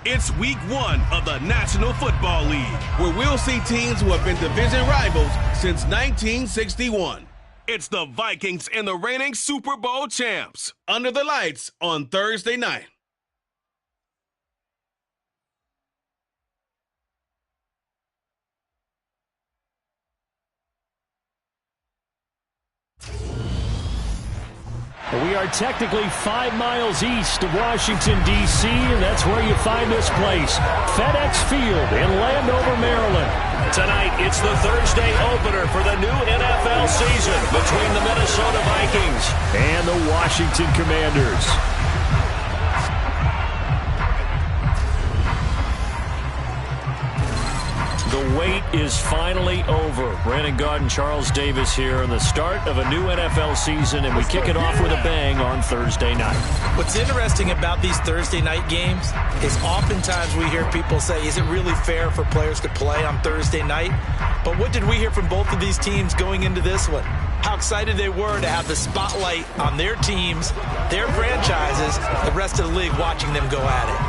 It's week 1 of the National Football League, where we'll see teams who have been division rivals since 1961. It's the Vikings and the reigning Super Bowl champs under the lights on Thursday night. We are technically 5 miles east of Washington, D.C., and that's where you find this place, FedEx Field in Landover, Maryland. Tonight, it's the Thursday opener for the new NFL season between the Minnesota Vikings and the Washington Commanders. The wait is finally over. Brandon Gaudin, Charles Davis here on the start of a new NFL season, and we kick it off with a bang on Thursday night. What's interesting about these Thursday night games is oftentimes we hear people say, is it really fair for players to play on Thursday night? But what did we hear from both of these teams going into this one? How excited they were to have the spotlight on their teams, their franchises, the rest of the league watching them go at it.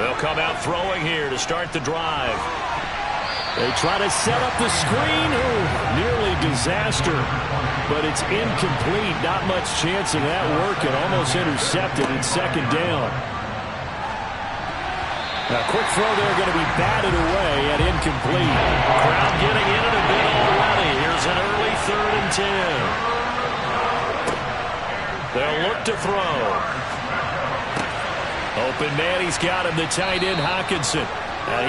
They'll come out throwing here to start the drive. They try to set up the screen. Nearly disaster, but it's incomplete. Not much chance of that working. Almost intercepted. It's second down. A quick throw there, going to be batted away at incomplete. Crowd getting in it a bit already. Here's an early 3rd and 10. They'll look to throw. Open man, he's got him, the tight end, Hockenson.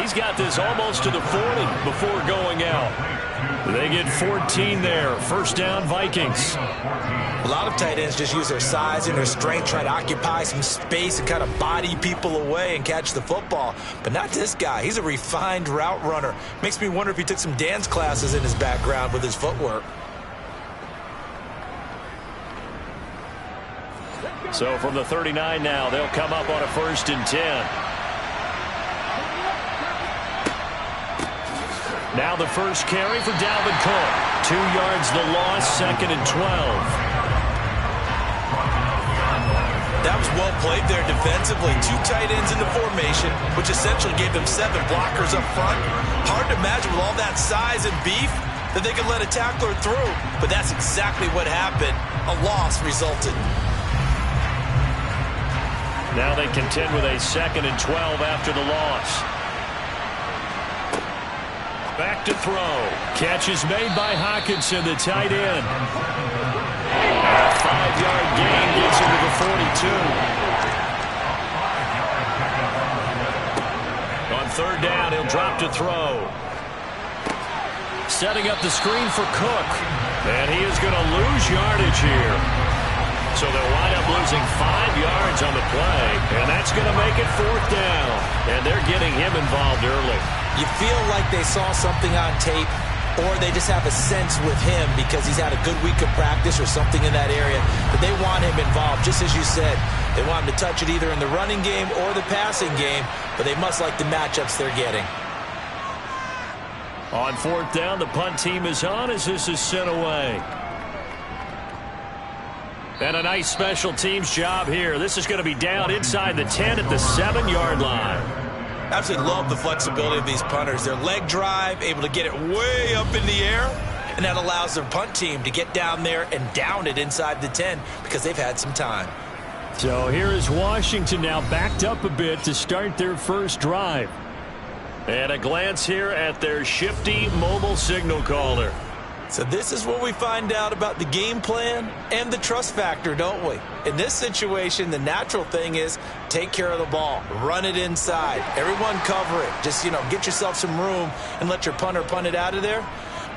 He's got this almost to the 40 before going out. They get 14 there. First down, Vikings. A lot of tight ends just use their size and their strength, try to occupy some space and kind of body people away and catch the football. But not this guy. He's a refined route runner. Makes me wonder if he took some dance classes in his background with his footwork. So from the 39 now, they'll come up on a 1st and 10. Now the first carry for Dalvin Cook. 2 yards the loss, 2nd and 12. That was well played there defensively. 2 tight ends in the formation, which essentially gave them 7 blockers up front. Hard to imagine with all that size and beef that they could let a tackler through. But that's exactly what happened. A loss resulted. Now they contend with a 2nd and 12 after the loss. Back to throw. Catch is made by Hockenson, the tight end. A 5-yard gain gets him to the 42. On 3rd down, he'll drop to throw. Setting up the screen for Cook. And he is going to lose yardage here. So they'll wind up losing 5 yards on the play, and that's going to make it 4th down. And they're getting him involved early. You feel like they saw something on tape, or they just have a sense with him because he's had a good week of practice or something in that area, that they want him involved. Just as you said, they want him to touch it either in the running game or the passing game, but they must like the matchups they're getting. On 4th down, the punt team is on as this is sent away. And a nice special teams job here. This is going to be down inside the 10 at the 7-yard line. Absolutely love the flexibility of these punters. Their leg drive, able to get it way up in the air and that allows their punt team to get down there and down it inside the 10 because they've had some time. So here is Washington now backed up a bit to start their first drive. And a glance here at their shifty mobile signal caller. So this is where we find out about the game plan and the trust factor, don't we? In this situation, the natural thing is take care of the ball, run it inside, everyone cover it. Just, get yourself some room and let your punter punt it out of there.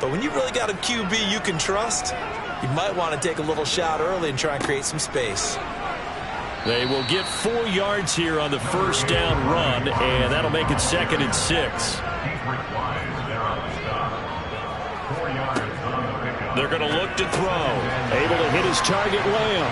But when you really got a QB you can trust, you might want to take a little shot early and try and create some space. They will get 4 yards here on the first down run, and that'll make it 2nd and 6. They're going to look to throw. Able to hit his target, Lamb.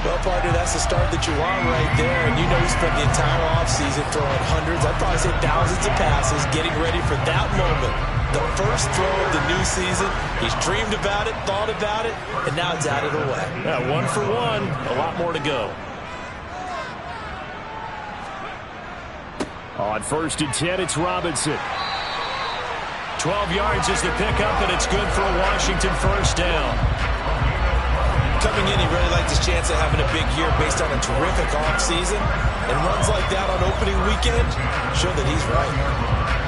Well, partner, that's the start that you want right there. And he spent the entire offseason throwing hundreds, I'd probably say thousands of passes, getting ready for that moment. The first throw of the new season. He's dreamed about it, thought about it, and now it's out of the way. Yeah, 1 for 1. A lot more to go. On 1st and 10, it's Robinson. 12 yards is the pickup, and it's good for a Washington first down. Coming in, he really liked his chance of having a big year based on a terrific offseason. And runs like that on opening weekend show that he's right.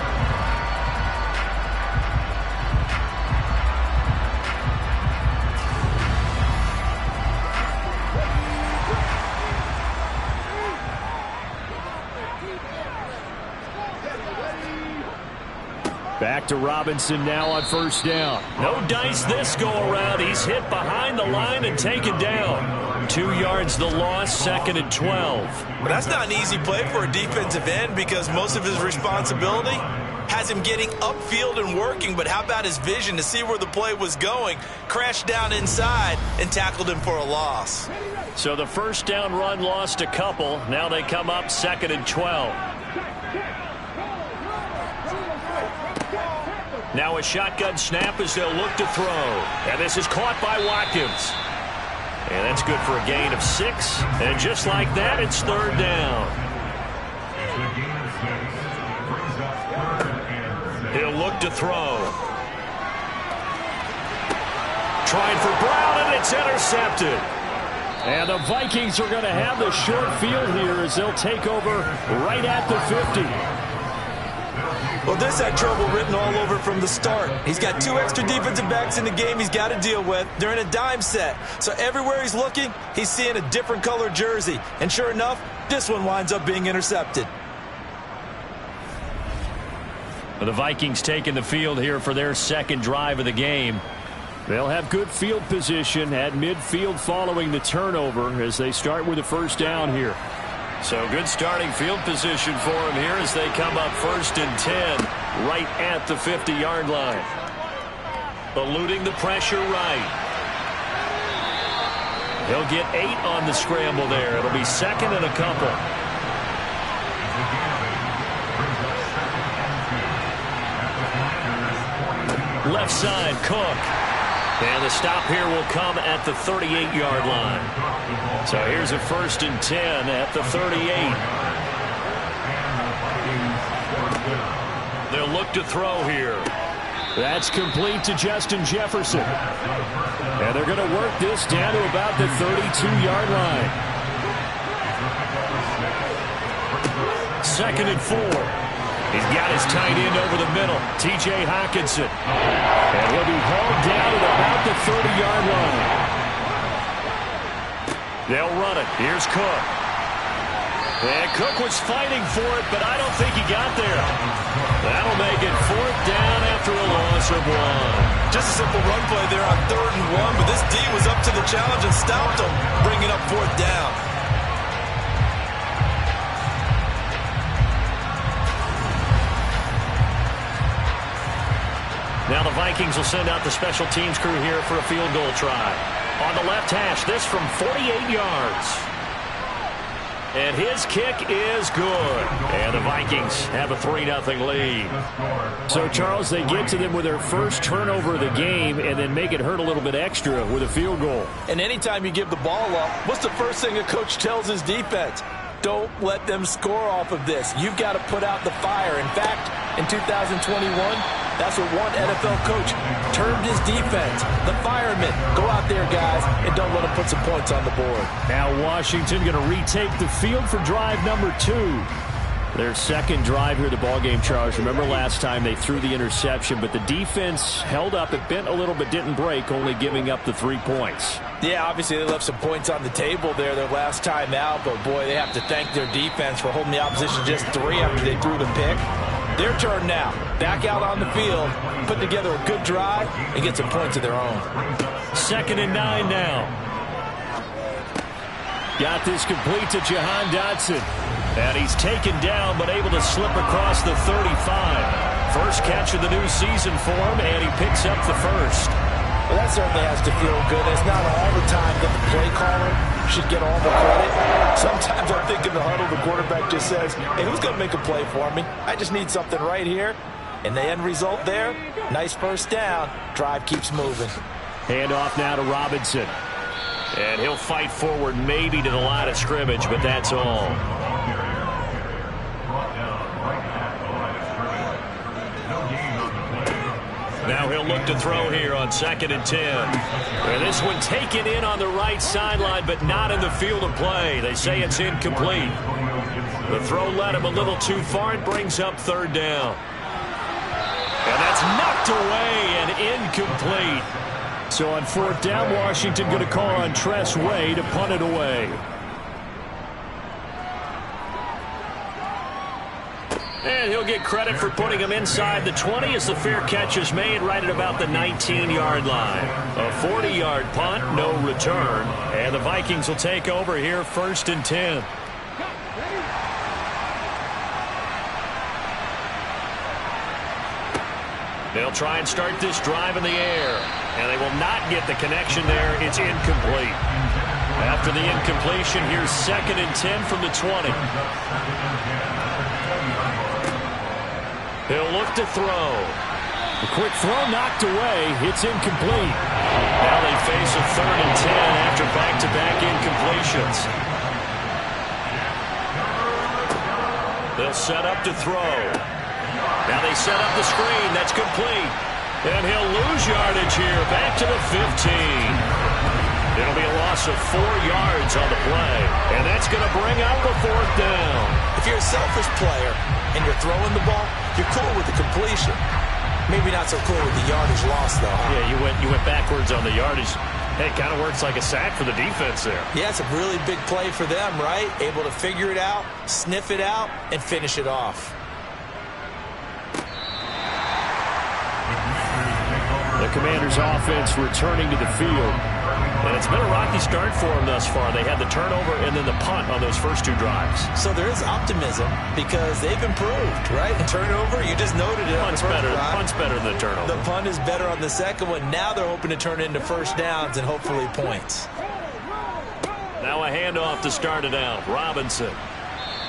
Back to Robinson now on 1st down. No dice this go around. He's hit behind the line and taken down. 2 yards the loss, 2nd and 12. But that's not an easy play for a defensive end because most of his responsibility has him getting upfield and working. But how about his vision to see where the play was going? Crashed down inside and tackled him for a loss. So the first down run lost a couple. Now they come up 2nd and 12. Now a shotgun snap as they'll look to throw. And this is caught by Watkins. And that's good for a gain of 6. And just like that, it's 3rd down. He'll look to throw. Trying for Brown, and it's intercepted. And the Vikings are going to have the short field here as they'll take over right at the 50. Well, this had trouble written all over from the start. He's got 2 extra defensive backs in the game he's got to deal with. They're in a dime set. So everywhere he's looking, he's seeing a different color jersey. And sure enough, this one winds up being intercepted. The Vikings taking the field here for their 2nd drive of the game. They'll have good field position at midfield following the turnover as they start with a 1st down here. So good starting field position for him here as they come up 1st and 10 right at the 50-yard line. Eluding the pressure right. He'll get 8 on the scramble there. It'll be 2nd and a couple. Left side, Cook. And the stop here will come at the 38-yard line. So here's a 1st and 10 at the 38. They'll look to throw here. That's complete to Justin Jefferson. And they're going to work this down to about the 32-yard line. 2nd and 4. He's got his tight end over the middle, T.J. Hockenson. And he'll be hauled down at about the 30-yard line. They'll run it. Here's Cook. And Cook was fighting for it, but I don't think he got there. That'll make it 4th down after a loss of 1. Just a simple run play there on 3rd and 1, but this D was up to the challenge and stopped him, bringing up 4th down. Now the Vikings will send out the special teams crew here for a field goal try. On the left hash, this from 48 yards. And his kick is good. And the Vikings have a 3-0 lead. So, Charles, they get to them with their first turnover of the game and then make it hurt a little bit extra with a field goal. And anytime you give the ball up, what's the first thing a coach tells his defense? Don't let them score off of this. You've got to put out the fire. In fact, in 2021, That's what one NFL coach termed his defense. The firemen. Go out there, guys, and don't let them put some points on the board. Now Washington going to retake the field for drive number 2. Their second drive here of the ballgame, Charles. Remember last time they threw the interception, but the defense held up. It bent a little but didn't break, only giving up the 3 points. Yeah, obviously they left some points on the table there their last time out, but boy, they have to thank their defense for holding the opposition just 3 after they threw the pick. Their turn now. Back out on the field, put together a good drive, and get some points of their own. 2nd and 9 now. Got this complete to Jahan Dotson. And he's taken down, but able to slip across the 35. First catch of the new season for him, and he picks up the first. Well, that certainly has to feel good. It's not all the time that the play caller should get all the credit. Sometimes I think in the huddle, the quarterback just says, hey, who's going to make a play for me? I just need something right here. And the end result there, nice first down. Drive keeps moving. Handoff now to Robinson. And he'll fight forward maybe to the line of scrimmage, but that's all. Now he'll look to throw here on 2nd and 10. And this one taken in on the right sideline, but not in the field of play. They say it's incomplete. The throw led him a little too far. It brings up 3rd down. And that's knocked away and incomplete. So on 4th down, Washington going to call on Tress Way to punt it away. And he'll get credit for putting him inside the 20 as the fair catch is made right at about the 19-yard line. A 40-yard punt, no return. And the Vikings will take over here 1st and 10. They'll try and start this drive in the air. And they will not get the connection there. It's incomplete. After the incompletion, here's 2nd and 10 from the 20. He'll look to throw. A quick throw knocked away. It's incomplete. Now they face a 3rd and 10 after back-to-back incompletions. They'll set up to throw. Now they set up the screen. That's complete. And he'll lose yardage here. Back to the 15. It'll be a loss of 4 yards on the play. And that's going to bring up a 4th down. If you're a selfish player and you're throwing the ball, you're cool with the completion. Maybe not so cool with the yardage loss, though. Yeah, you went backwards on the yardage. Hey, it kind of works like a sack for the defense there. Yeah, it's a really big play for them, right? Able to figure it out, sniff it out, and finish it off. The Commanders' offense returning to the field. And it's been a rocky start for them thus far. They had the turnover and then the punt on those first 2 drives. So there is optimism because they've improved, right? The turnover, you just noted it. Punt's better than the turnover. The punt is better on the second one. Now they're hoping to turn it into first downs and hopefully points. Now a handoff to start it out. Robinson.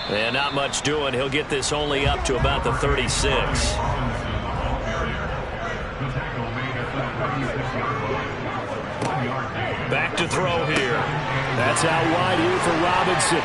And not much doing. He'll get this only up to about the 36. Back to throw here. That's out wide here for Robinson.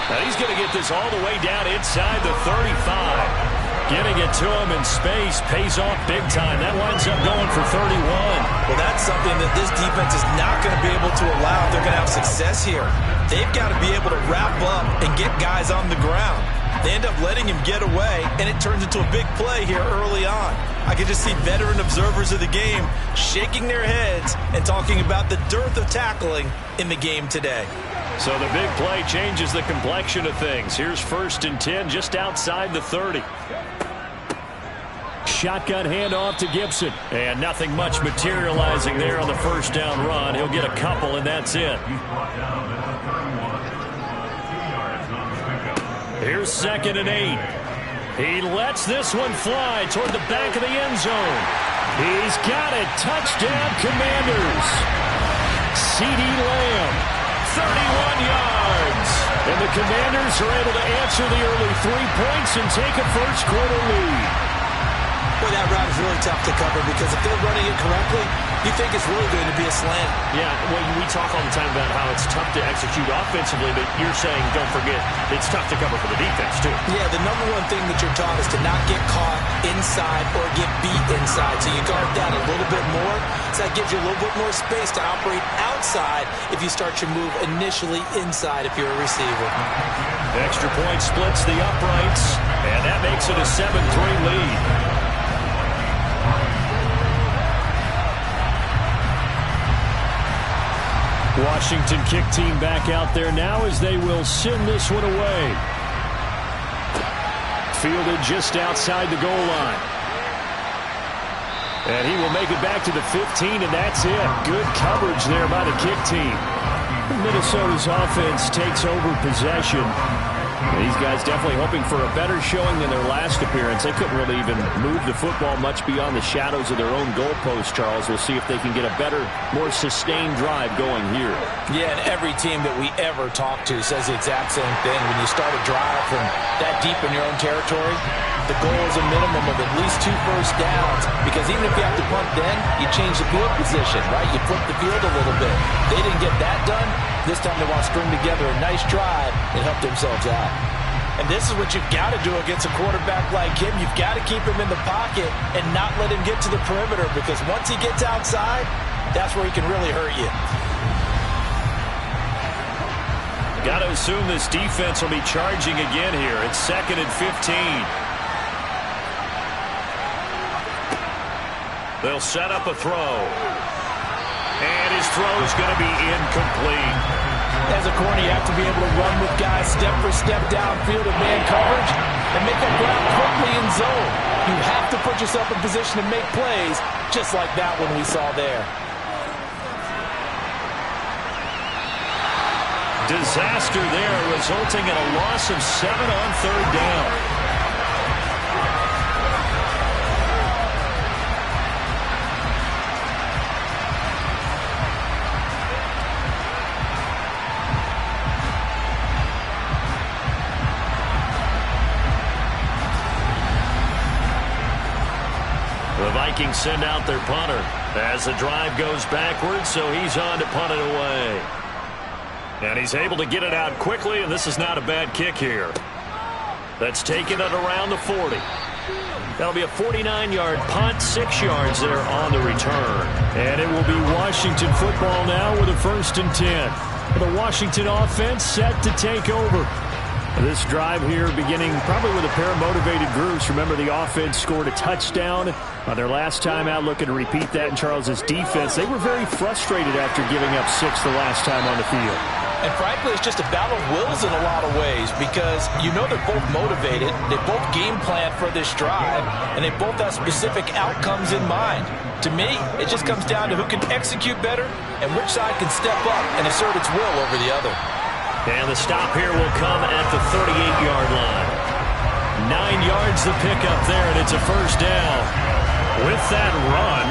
Now he's going to get this all the way down inside the 35. Getting it to him in space pays off big time. That winds up going for 31. Well, that's something that this defense is not going to be able to allow if they're going to have success here. They've got to be able to wrap up and get guys on the ground. They end up letting him get away, and it turns into a big play here early on. I can just see veteran observers of the game shaking their heads and talking about the dearth of tackling in the game today. So the big play changes the complexion of things. Here's 1st and 10 just outside the 30. Shotgun handoff to Gibson. And nothing much materializing there on the first down run. He'll get a couple, and that's it. Here's 2nd and 8. He lets this one fly toward the back of the end zone. He's got it. Touchdown, Commanders. C.D. Lamb, 31 yards. And the Commanders are able to answer the early 3 points and take a first quarter lead. Well, Boy, that route is really tough to cover because if they're running it correctly, you think it's really going to be a slant. Yeah, well, we talk all the time about how it's tough to execute offensively, but you're saying, don't forget, it's tough to cover for the defense, too. Yeah, the number one thing that you're taught is to not get caught inside or get beat inside. So you guard that a little bit more. So that gives you a little bit more space to operate outside if you start your move initially inside if you're a receiver. Extra point splits the uprights, and that makes it a 7-3 lead. Washington kick team back out there now as they will send this one away. Fielded just outside the goal line. And he will make it back to the 15, and that's it. Good coverage there by the kick team. Minnesota's offense takes over possession. These guys definitely hoping for a better showing than their last appearance. They couldn't really even move the football much beyond the shadows of their own goalpost, Charles. We'll see if they can get a better, more sustained drive going here. Yeah, and every team that we ever talk to says the exact same thing. When you start a drive from that deep in your own territory, the goal is a minimum of at least 2 first downs, because even if you have to punt then, you change the field position, right? You flip the field a little bit. They didn't get that done. This time they want to string together a nice drive and help themselves out. And this is what you've got to do against a quarterback like him. You've got to keep him in the pocket and not let him get to the perimeter, because once he gets outside, that's where he can really hurt you. Got to assume this defense will be charging again here. It's 2nd and 15. They'll set up a throw. And his throw is going to be incomplete. As a corner, you have to be able to run with guys step for step downfield in man coverage and make up ground quickly in zone. You have to put yourself in position to make plays, just like that one we saw there. Disaster there, resulting in a loss of 7 on 3rd down. The Vikings send out their punter as the drive goes backwards, so he's on to punt it away. And he's able to get it out quickly, and this is not a bad kick here. That's taken at around the 40. That'll be a 49-yard punt, 6 yards there on the return. And it will be Washington football now with a 1st and 10. The Washington offense set to take over. This drive here beginning probably with a pair of motivated groups. Remember, the offense scored a touchdown on their last time out. Looking to repeat that in Charles's defense. They were very frustrated after giving up 6 the last time on the field. And frankly, it's just a battle of wills in a lot of ways, because you know they're both motivated, they both game plan for this drive, and they both have specific outcomes in mind. To me, it just comes down to who can execute better and which side can step up and assert its will over the other. And the stop here will come at the 38-yard line. 9 yards the pickup there, and it's a 1st down. With that run,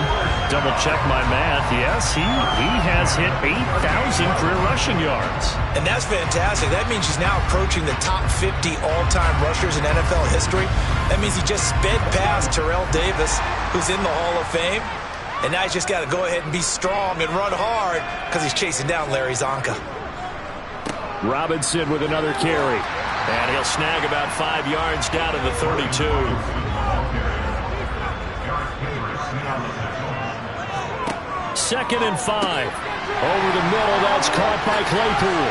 double check my math, yes, he has hit 8,000 career rushing yards. And that's fantastic. That means he's now approaching the top 50 all-time rushers in NFL history. That means he just sped past Terrell Davis, who's in the Hall of Fame. And now he's just got to go ahead and be strong and run hard because he's chasing down Larry Zonka. Robinson with another carry. And he'll snag about 5 yards down to the 32. Second and 5. Over the middle, that's caught by Claypool.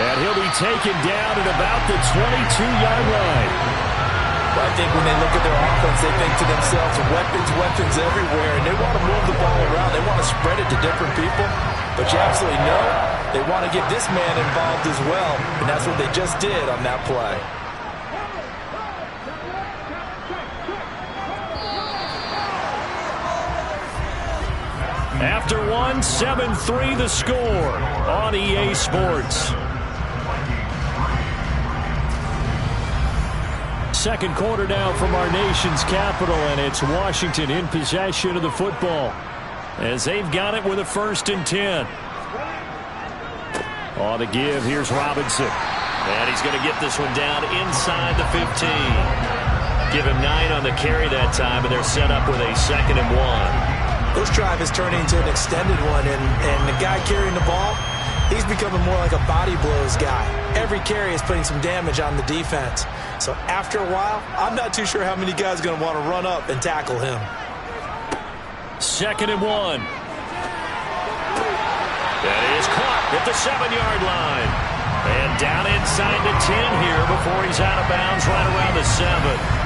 And he'll be taken down at about the 22-yard line. Well, I think when they look at their offense, they think to themselves, weapons everywhere, and they want to move the ball around. They want to spread it to different people. But you absolutely know they want to get this man involved as well, and that's what they just did on that play. After one, 7-3 the score on EA Sports. Second quarter now from our nation's capital, and it's Washington in possession of the football as they've got it with a 1st and 10. On the give, here's Robinson. And he's going to get this one down inside the 15. Give him 9 on the carry that time, and they're set up with a 2nd and 1. This drive is turning into an extended one, and the guy carrying the ball, he's becoming more like a body blows guy. Every carry is putting some damage on the defense. So after a while, I'm not too sure how many guys are going to want to run up and tackle him. 2nd and 1. That is caught at the 7-yard line. And down inside the 10 here before he's out of bounds right around the 7.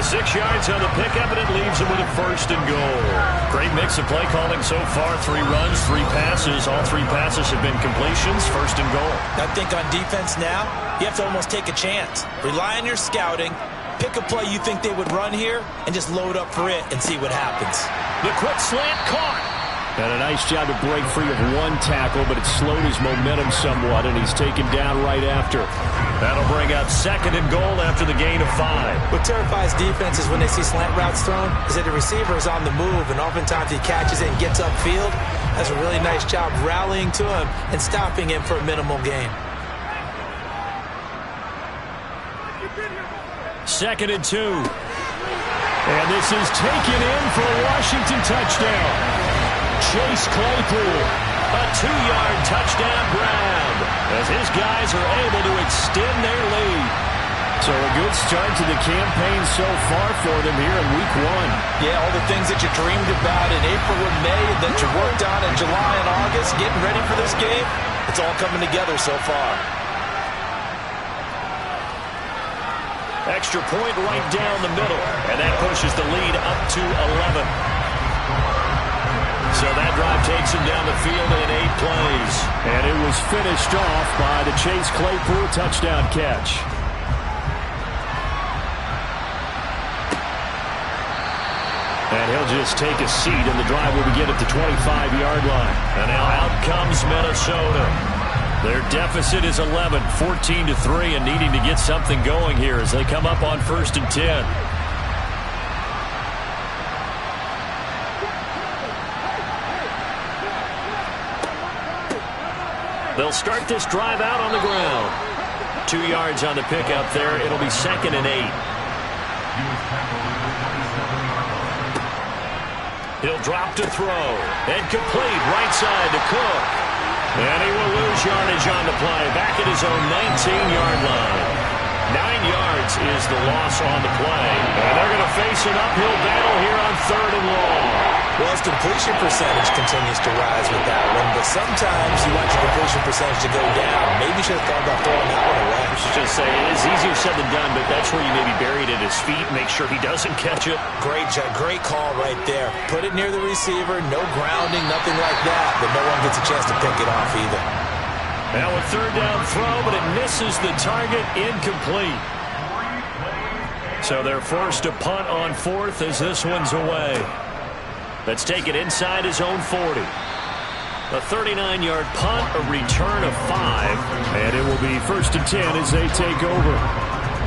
The 6 yards on the pickup, and it leaves him with a 1st and goal. Great mix of play calling so far. 3 runs, 3 passes. All 3 passes have been completions. 1st and goal. I think on defense now, you have to almost take a chance. Rely on your scouting. Pick a play you think they would run here, and just load up for it and see what happens. The quick slant caught. And a nice job to break free of 1 tackle, but it slowed his momentum somewhat, and he's taken down right after. That'll bring up 2nd and goal after the gain of 5. What terrifies defenses when they see slant routes thrown is that the receiver is on the move, and oftentimes he catches it and gets upfield. That's a really nice job rallying to him and stopping him for a minimal gain. 2nd and 2. And this is taken in for a Washington touchdown. Chase Claypool, a 2-yard touchdown grab as his guys are able to extend their lead. So a good start to the campaign so far for them here in Week 1. Yeah, all the things that you dreamed about in April and May and that you worked on in July and August, getting ready for this game, it's all coming together so far. Extra point right down the middle, and that pushes the lead up to 11. So that drive takes him down the field in 8 plays. And it was finished off by the Chase Claypool touchdown catch. And he'll just take a seat, and the drive will begin at the 25-yard line. And now out comes Minnesota. Their deficit is 11, 14-3, and needing to get something going here as they come up on 1st and 10. They'll start this drive out on the ground. 2 yards on the pickup there. It'll be 2nd and 8. He'll drop to throw. And complete right side to Cook. And he will lose yardage on the play. Back at his own 19-yard line. 9 yards is the loss on the play. And they're going to face an uphill battle here on 3rd and long. Well, his completion percentage continues to rise with that one, but sometimes you want your completion percentage to go down. Maybe you should have thought about throwing that one away. I should just say, it is easier said than done, but that's where you maybe bury it at his feet. Make sure he doesn't catch it. Great call right there. Put it near the receiver, no grounding, nothing like that, but no one gets a chance to pick it off either. Now a 3rd down throw, but it misses the target, incomplete. So they're forced to punt on 4th as this one's away. Let's take it inside his own 40. A 39-yard punt, a return of 5. And it will be 1st and 10 as they take over.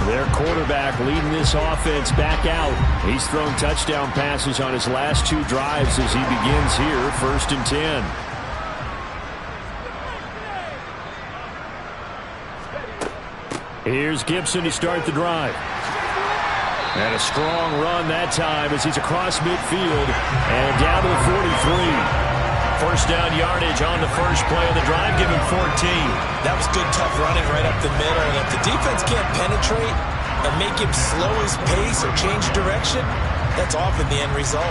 Their quarterback leading this offense back out. He's thrown touchdown passes on his last 2 drives as he begins here, 1st and 10. Here's Gibson to start the drive. And a strong run that time as he's across midfield and down to the 43. 1st down yardage on the first play of the drive, give him 14. That was good, tough running right up the middle. And if the defense can't penetrate and make him slow his pace or change direction, that's often the end result.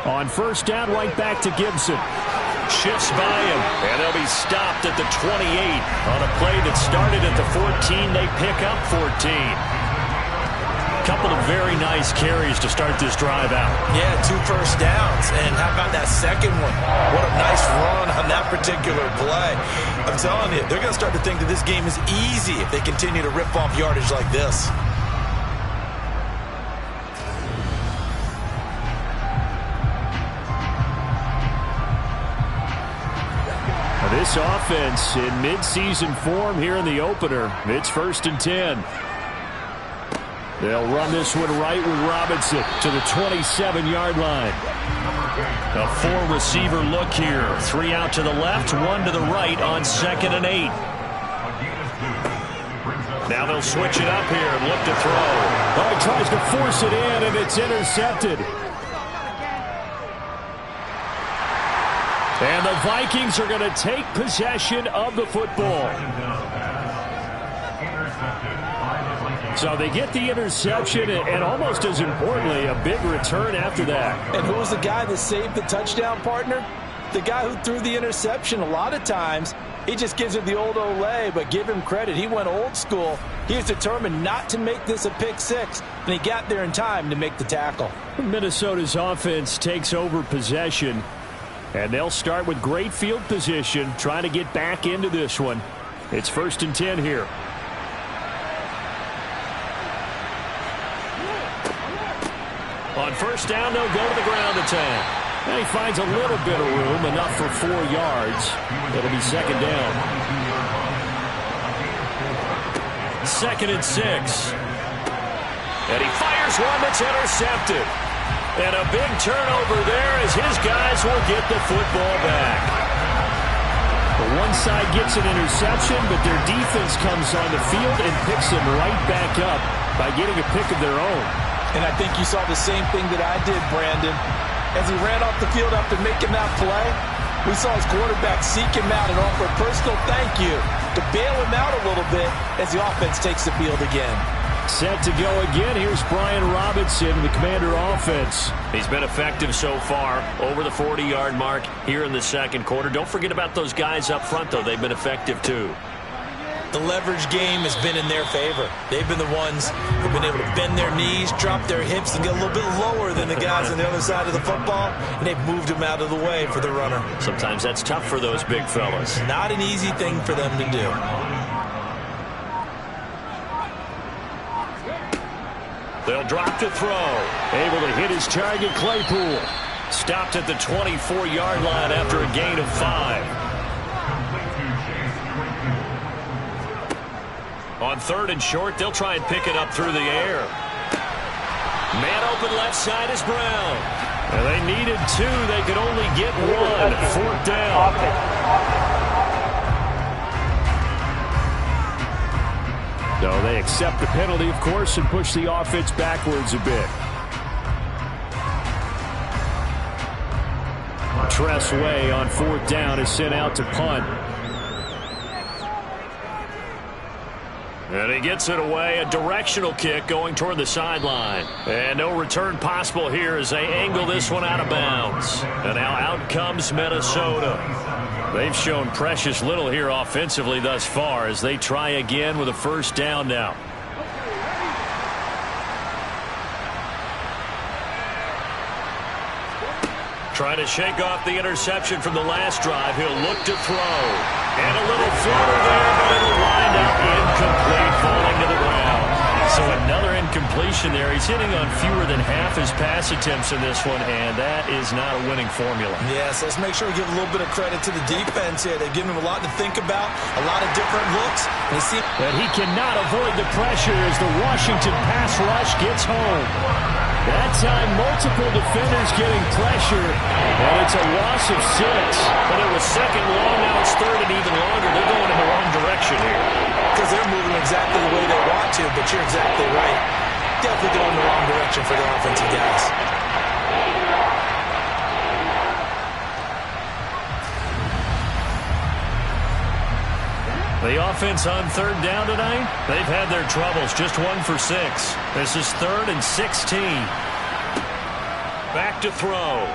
On 1st down, right back to Gibson. Shifts by him, and they'll be stopped at the 28. On a play that started at the 14, they pick up 14. Couple of very nice carries to start this drive out. Yeah, 2 first downs. And how about that second one? What a nice run on that particular play. I'm telling you, they're going to start to think that this game is easy if they continue to rip off yardage like this. This offense in mid-season form here in the opener. It's 1st and 10. They'll run this one right with Robinson to the 27-yard line. A four-receiver look here. 3 out to the left, 1 to the right on 2nd and 8. Now they'll switch it up here and look to throw. Oh, he tries to force it in, and it's intercepted. And the Vikings are going to take possession of the football. So they get the interception, and almost as importantly, a big return after that. And who was the guy that saved the touchdown, partner? The guy who threw the interception. A lot of times, he just gives it the old Olay, but give him credit. He went old school. He was determined not to make this a pick six, and he got there in time to make the tackle. Minnesota's offense takes over possession, and they'll start with great field position, trying to get back into this one. It's 1st and 10 here. On 1st down, they'll go to the ground attack. And he finds a little bit of room, enough for 4 yards. It'll be 2nd down. 2nd and 6. And he fires one that's intercepted. And a big turnover there as his guys will get the football back. The one side gets an interception, but their defense comes on the field and picks them right back up by getting a pick of their own. And I think you saw the same thing that I did, Brandon. As he ran off the field after making that play, we saw his quarterback seek him out and offer a personal thank you to bail him out a little bit as the offense takes the field again. Set to go again. Here's Brian Robinson, the Commander offense. He's been effective so far, over the 40-yard mark here in the 2nd quarter. Don't forget about those guys up front, though. They've been effective, too. The leverage game has been in their favor. They've been the ones who've been able to bend their knees, drop their hips, and get a little bit lower than the guys on the other side of the football, and they've moved them out of the way for the runner. Sometimes that's tough for those big fellas. Not an easy thing for them to do. They'll drop to throw. Able to hit his target, Claypool. Stopped at the 24-yard line after a gain of 5. On 3rd and short, they'll try and pick it up through the air. Man open left side is Brown. And they needed 2. They could only get 1. 4th down. No, they accept the penalty, of course, and push the offense backwards a bit. Tressway on 4th down is sent out to punt. And he gets it away, a directional kick going toward the sideline. And no return possible here as they angle this one out of bounds. And now out comes Minnesota. They've shown precious little here offensively thus far as they try again with a 1st down now. Trying to shake off the interception from the last drive. He'll look to throw. And a little floater there, but it'll wind up incomplete, falling to the ground. So another incompletion there. He's hitting on fewer than half his pass attempts in this one, and that is not a winning formula. Yes, let's make sure we give a little bit of credit to the defense here. They've given him a lot to think about, a lot of different looks. But he cannot avoid the pressure as the Washington pass rush gets home. That time, multiple defenders getting pressure, and it's a loss of 6. But it was 2nd long, now it's 3rd and even longer. They're going in the wrong direction here. Because they're moving exactly the way they want to, but you're exactly right. Definitely going in the wrong direction for the offensive guys. The offense on 3rd down tonight, they've had their troubles. Just 1 for 6. This is 3rd and 16. Back to throw.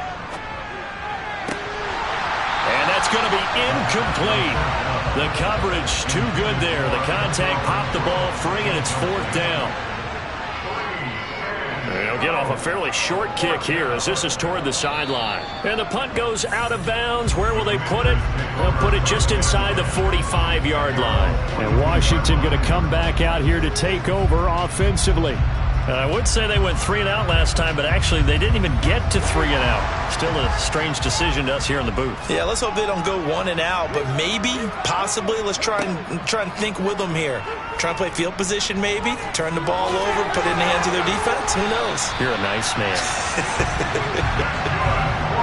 And that's going to be incomplete. The coverage too good there. The contact popped the ball free, and it's 4th down. They'll get off a fairly short kick here as this is toward the sideline. And the punt goes out of bounds. Where will they put it? They'll put it just inside the 45-yard line. And Washington going to come back out here to take over offensively. I would say they went 3 and out last time, but actually they didn't even get to 3 and out. Still a strange decision to us here in the booth. Yeah, let's hope they don't go 1 and out, but maybe, possibly, let's try and think with them here. Try and play field position maybe, turn the ball over, put it in the hands of their defense. Who knows? You're a nice man.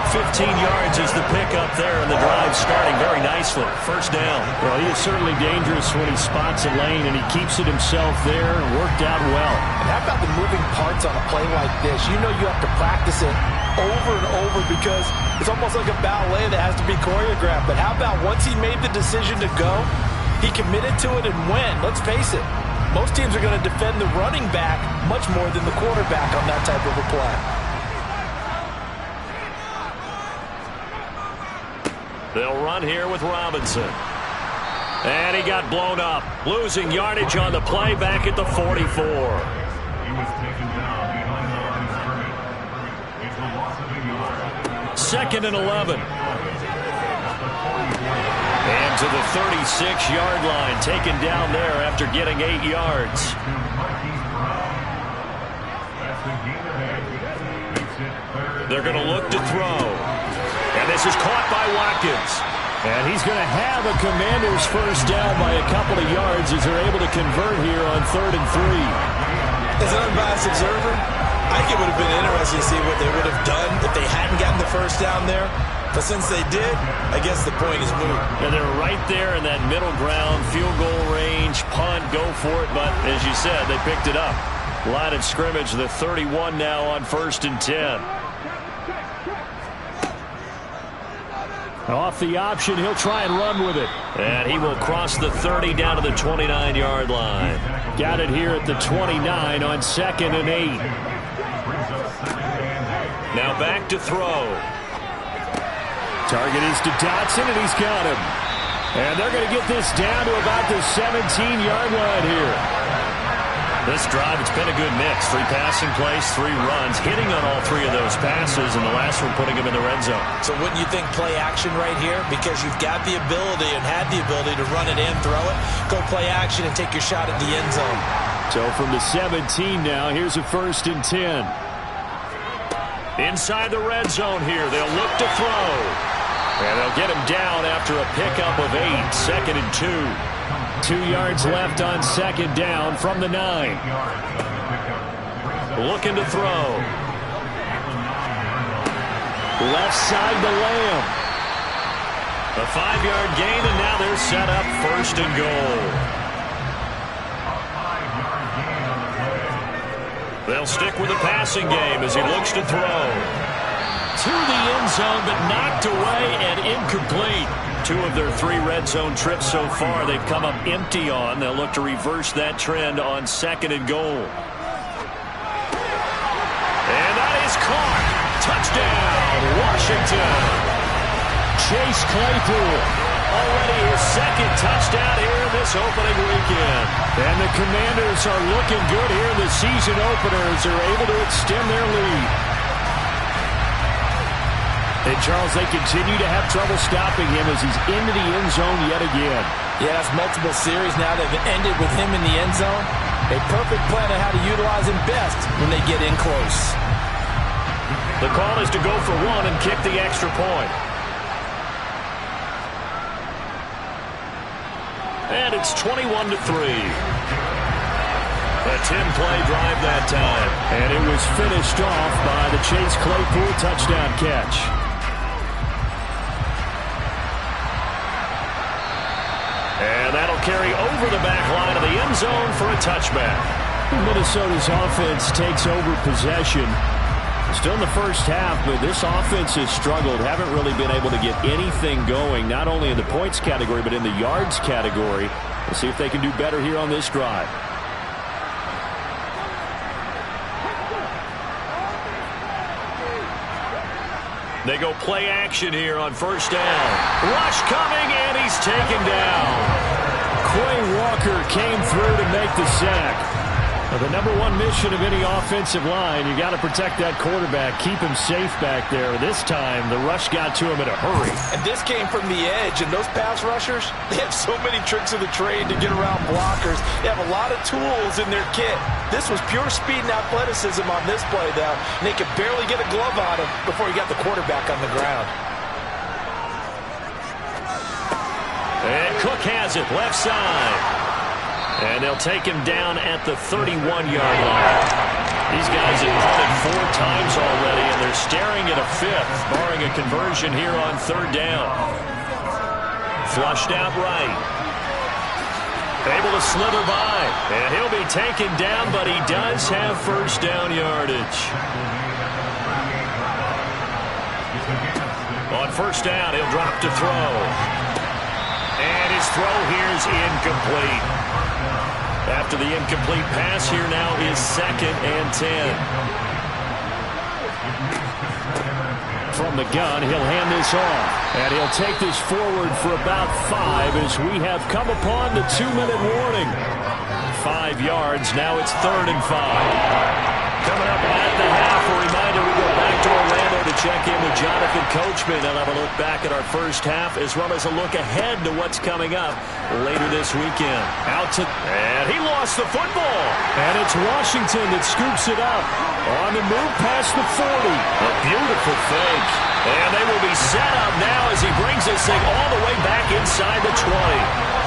15 yards is the pickup there, and the drive starting very nicely. First down. Well, he is certainly dangerous when he spots a lane, and he keeps it himself there and worked out well. And how about the moving parts on a play like this? You know you have to practice it over and over because it's almost like a ballet that has to be choreographed. But how about once he made the decision to go, he committed to it and went. Let's face it, most teams are going to defend the running back much more than the quarterback on that type of a play. They'll run here with Robinson. And he got blown up. Losing yardage on the play back at the 44. He was taken down behind the line of scrimmage. It's a loss of 8 yards. 2nd and 11. And to the 36-yard line, taken down there after getting 8 yards. They're going to look to throw. And this is caught by Watkins. And he's going to have a Commanders first down by a couple of yards as they're able to convert here on 3rd and 3. As an unbiased observer, I think it would have been interesting to see what they would have done if they hadn't gotten the first down there. But since they did, I guess the point is moot. And they're right there in that middle ground, field goal range, punt, go for it. But as you said, they picked it up. Line of scrimmage, the 31 now on 1st and 10. Off the option, he'll try and run with it. And he will cross the 30 down to the 29-yard line. Got it here at the 29 on 2nd and 8. Now back to throw. Target is to Dotson, and he's got him. And they're going to get this down to about the 17-yard line here. This drive, it's been a good mix. 3 passing plays, 3 runs, hitting on all 3 of those passes, and the last one putting him in the red zone. So wouldn't you think play action right here? Because you've got the ability and had the ability to run it in, throw it, go play action, and take your shot at the end zone. So from the 17 now, here's a 1st and 10. Inside the red zone here, they'll look to throw. And they'll get him down after a pickup of 8, 2nd and 2. 2 yards left on 2nd down from the 9. Looking to throw. Left side to Lamb. A 5-yard gain, and now they're set up 1st and goal. They'll stick with the passing game as he looks to throw. To the end zone, but knocked away and incomplete. 2 of their 3 red zone trips so far they've come up empty on. They'll look to reverse that trend on 2nd and goal. And that is caught. Touchdown, Washington. Chase Claypool. Already his 2nd touchdown here in this opening weekend. And the Commanders are looking good here in the season opener as they're able to extend their lead. And, Charles, they continue to have trouble stopping him as he's into the end zone yet again. Yeah, that's multiple series now. They've ended with him in the end zone. A perfect plan on how to utilize him best when they get in close. The call is to go for 1 and kick the extra point. And it's 21-3. A 10-play drive that time. And it was finished off by the Chase Claypool touchdown catch. And that'll carry over the back line of the end zone for a touchback. Minnesota's offense takes over possession. Still in the first half, but this offense has struggled. Haven't really been able to get anything going, not only in the points category, but in the yards category. We'll see if they can do better here on this drive. They go play action here on 1st down. Rush coming, and he's taken down. Quay Walker came through to make the sack. Well, the number one mission of any offensive line, you got to protect that quarterback, keep him safe back there. This time, the rush got to him in a hurry. And this came from the edge, and those pass rushers, they have so many tricks of the trade to get around blockers. They have a lot of tools in their kit. This was pure speed and athleticism on this play, though, and they could barely get a glove on him before he got the quarterback on the ground. And Cook has it, left side. And they'll take him down at the 31-yard line. These guys have punted 4 times already, and they're staring at a 5th, barring a conversion here on 3rd down. Flushed out right. Able to slither by, and he'll be taken down, but he does have 1st down yardage. On 1st down, he'll drop to throw. And his throw here is incomplete. After the incomplete pass, here now is 2nd and 10. From the gun, he'll hand this off. And he'll take this forward for about 5 as we have come upon the 2-minute warning. 5 yards, now it's 3rd and 5. Coming up at the half, a reminder we go back to Orlando to check in with Jonathan Coachman. They'll have a look back at our first half as well as a look ahead to what's coming up later this weekend. And he lost the football. And it's Washington that scoops it up. On the move past the 40. A beautiful fake. And they will be set up now as he brings this thing all the way back inside the 20.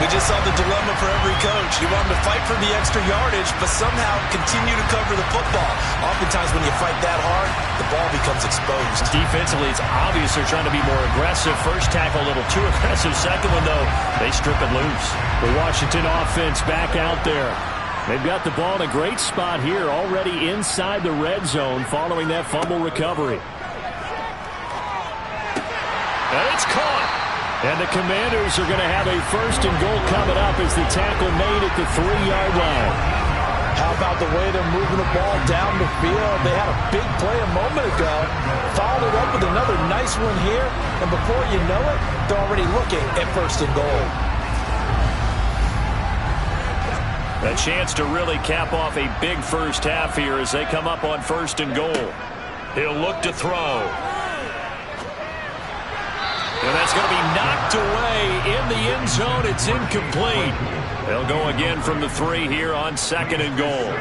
We just saw the dilemma for every coach. You want them to fight for the extra yardage, but somehow continue to cover the football. Oftentimes when you fight that hard, the ball becomes exposed. Defensively, it's obvious they're trying to be more aggressive. First tackle a little too aggressive. Second one, though, they strip it loose. The Washington offense back out there. They've got the ball in a great spot here, already inside the red zone following that fumble recovery. And it's caught. And the Commanders are going to have a 1st and goal coming up as the tackle made at the 3-yard line. How about the way they're moving the ball down the field? They had a big play a moment ago, followed it up with another nice one here, and before you know it, they're already looking at 1st and goal. A chance to really cap off a big first half here as they come up on 1st and goal. He'll look to throw. And that's going to be knocked away in the end zone. It's incomplete. They'll go again from the 3 here on 2nd and goal.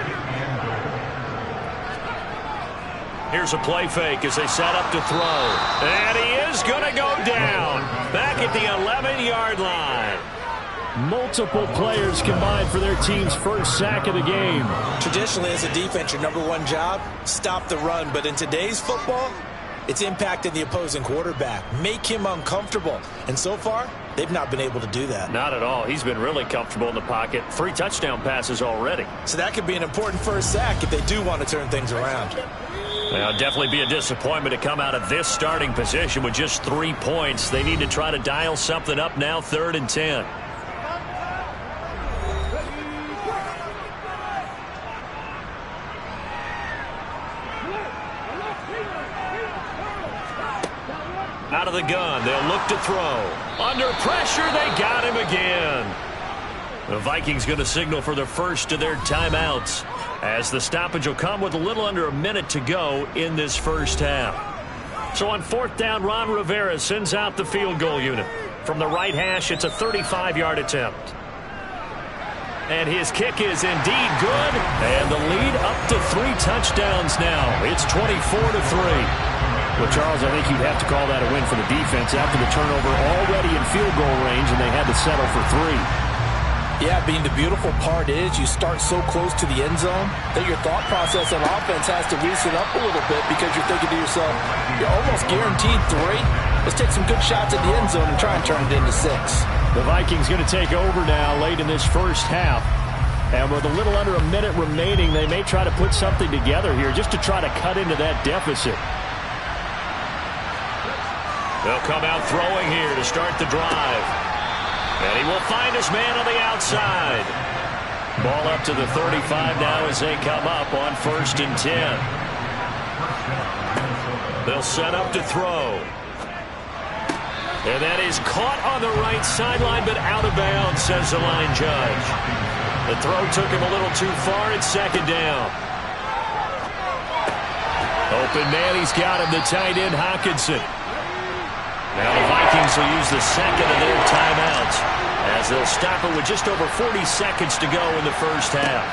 Here's a play fake as they set up to throw. And he is going to go down. Back at the 11-yard line. Multiple players combined for their team's first sack of the game. Traditionally, as a defense, your number one job, stop the run. But in today's football, it's impacting the opposing quarterback. Make him uncomfortable. And so far, they've not been able to do that. Not at all. He's been really comfortable in the pocket. 3 touchdown passes already. So that could be an important first sack if they do want to turn things around. Well, definitely be a disappointment to come out of this starting position with just 3 points. They need to try to dial something up now, 3rd and 10. Out of the gun, they'll look to throw. Under pressure, they got him again. The Vikings going to signal for the first of their timeouts as the stoppage will come with a little under a minute to go in this first half. So on 4th down, Ron Rivera sends out the field goal unit. From the right hash, it's a 35-yard attempt. And his kick is indeed good. And the lead up to 3 touchdowns now. It's 24-3. Well, Charles, I think you'd have to call that a win for the defense after the turnover already in field goal range, and they had to settle for 3. Yeah, Bean, the beautiful part is you start so close to the end zone that your thought process on offense has to loosen up a little bit because you're thinking to yourself, you're almost guaranteed 3. Let's take some good shots at the end zone and try and turn it into 6. The Vikings going to take over now late in this first half. And with a little under a minute remaining, they may try to put something together here just to try to cut into that deficit. They'll come out throwing here to start the drive. And he will find his man on the outside. Ball up to the 35 now as they come up on 1st and 10. They'll set up to throw. And that is caught on the right sideline, but out of bounds, says the line judge. The throw took him a little too far. It's second down. Open man, he's got him, the tight end, Hawkinson. Now the Vikings will use the second of their timeouts as they'll stop it with just over 40 seconds to go in the first half.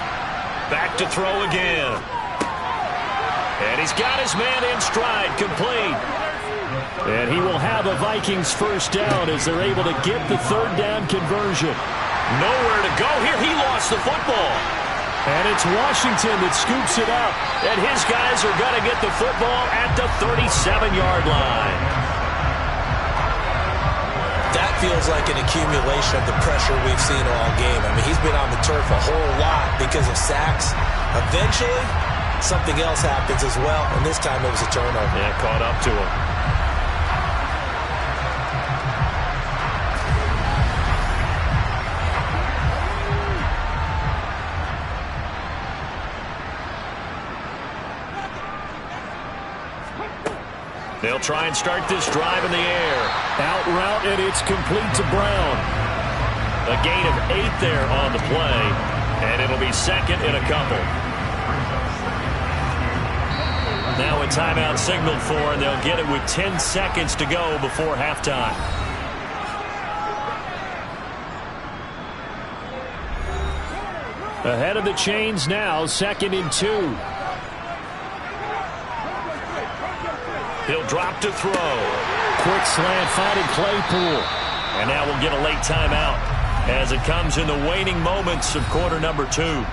Back to throw again. And he's got his man in stride, complete. And he will have a Vikings first down as they're able to get the third down conversion. Nowhere to go here. He lost the football. And it's Washington that scoops it up. And his guys are going to get the football at the 37-yard line. That feels like an accumulation of the pressure we've seen all game. I mean, he's been on the turf a whole lot because of sacks. Eventually, something else happens as well, and this time it was a turnover. Yeah, caught up to him. They'll try and start this drive in the air. Out route, and it's complete to Brown. A gain of 8 there on the play, and it'll be second and a couple. Now a timeout signaled for, and they'll get it with 10 seconds to go before halftime. Ahead of the chains now, 2nd and 2. He'll drop to throw. Quick slant, finding Claypool. And now we'll get a late timeout as it comes in the waning moments of quarter number 2.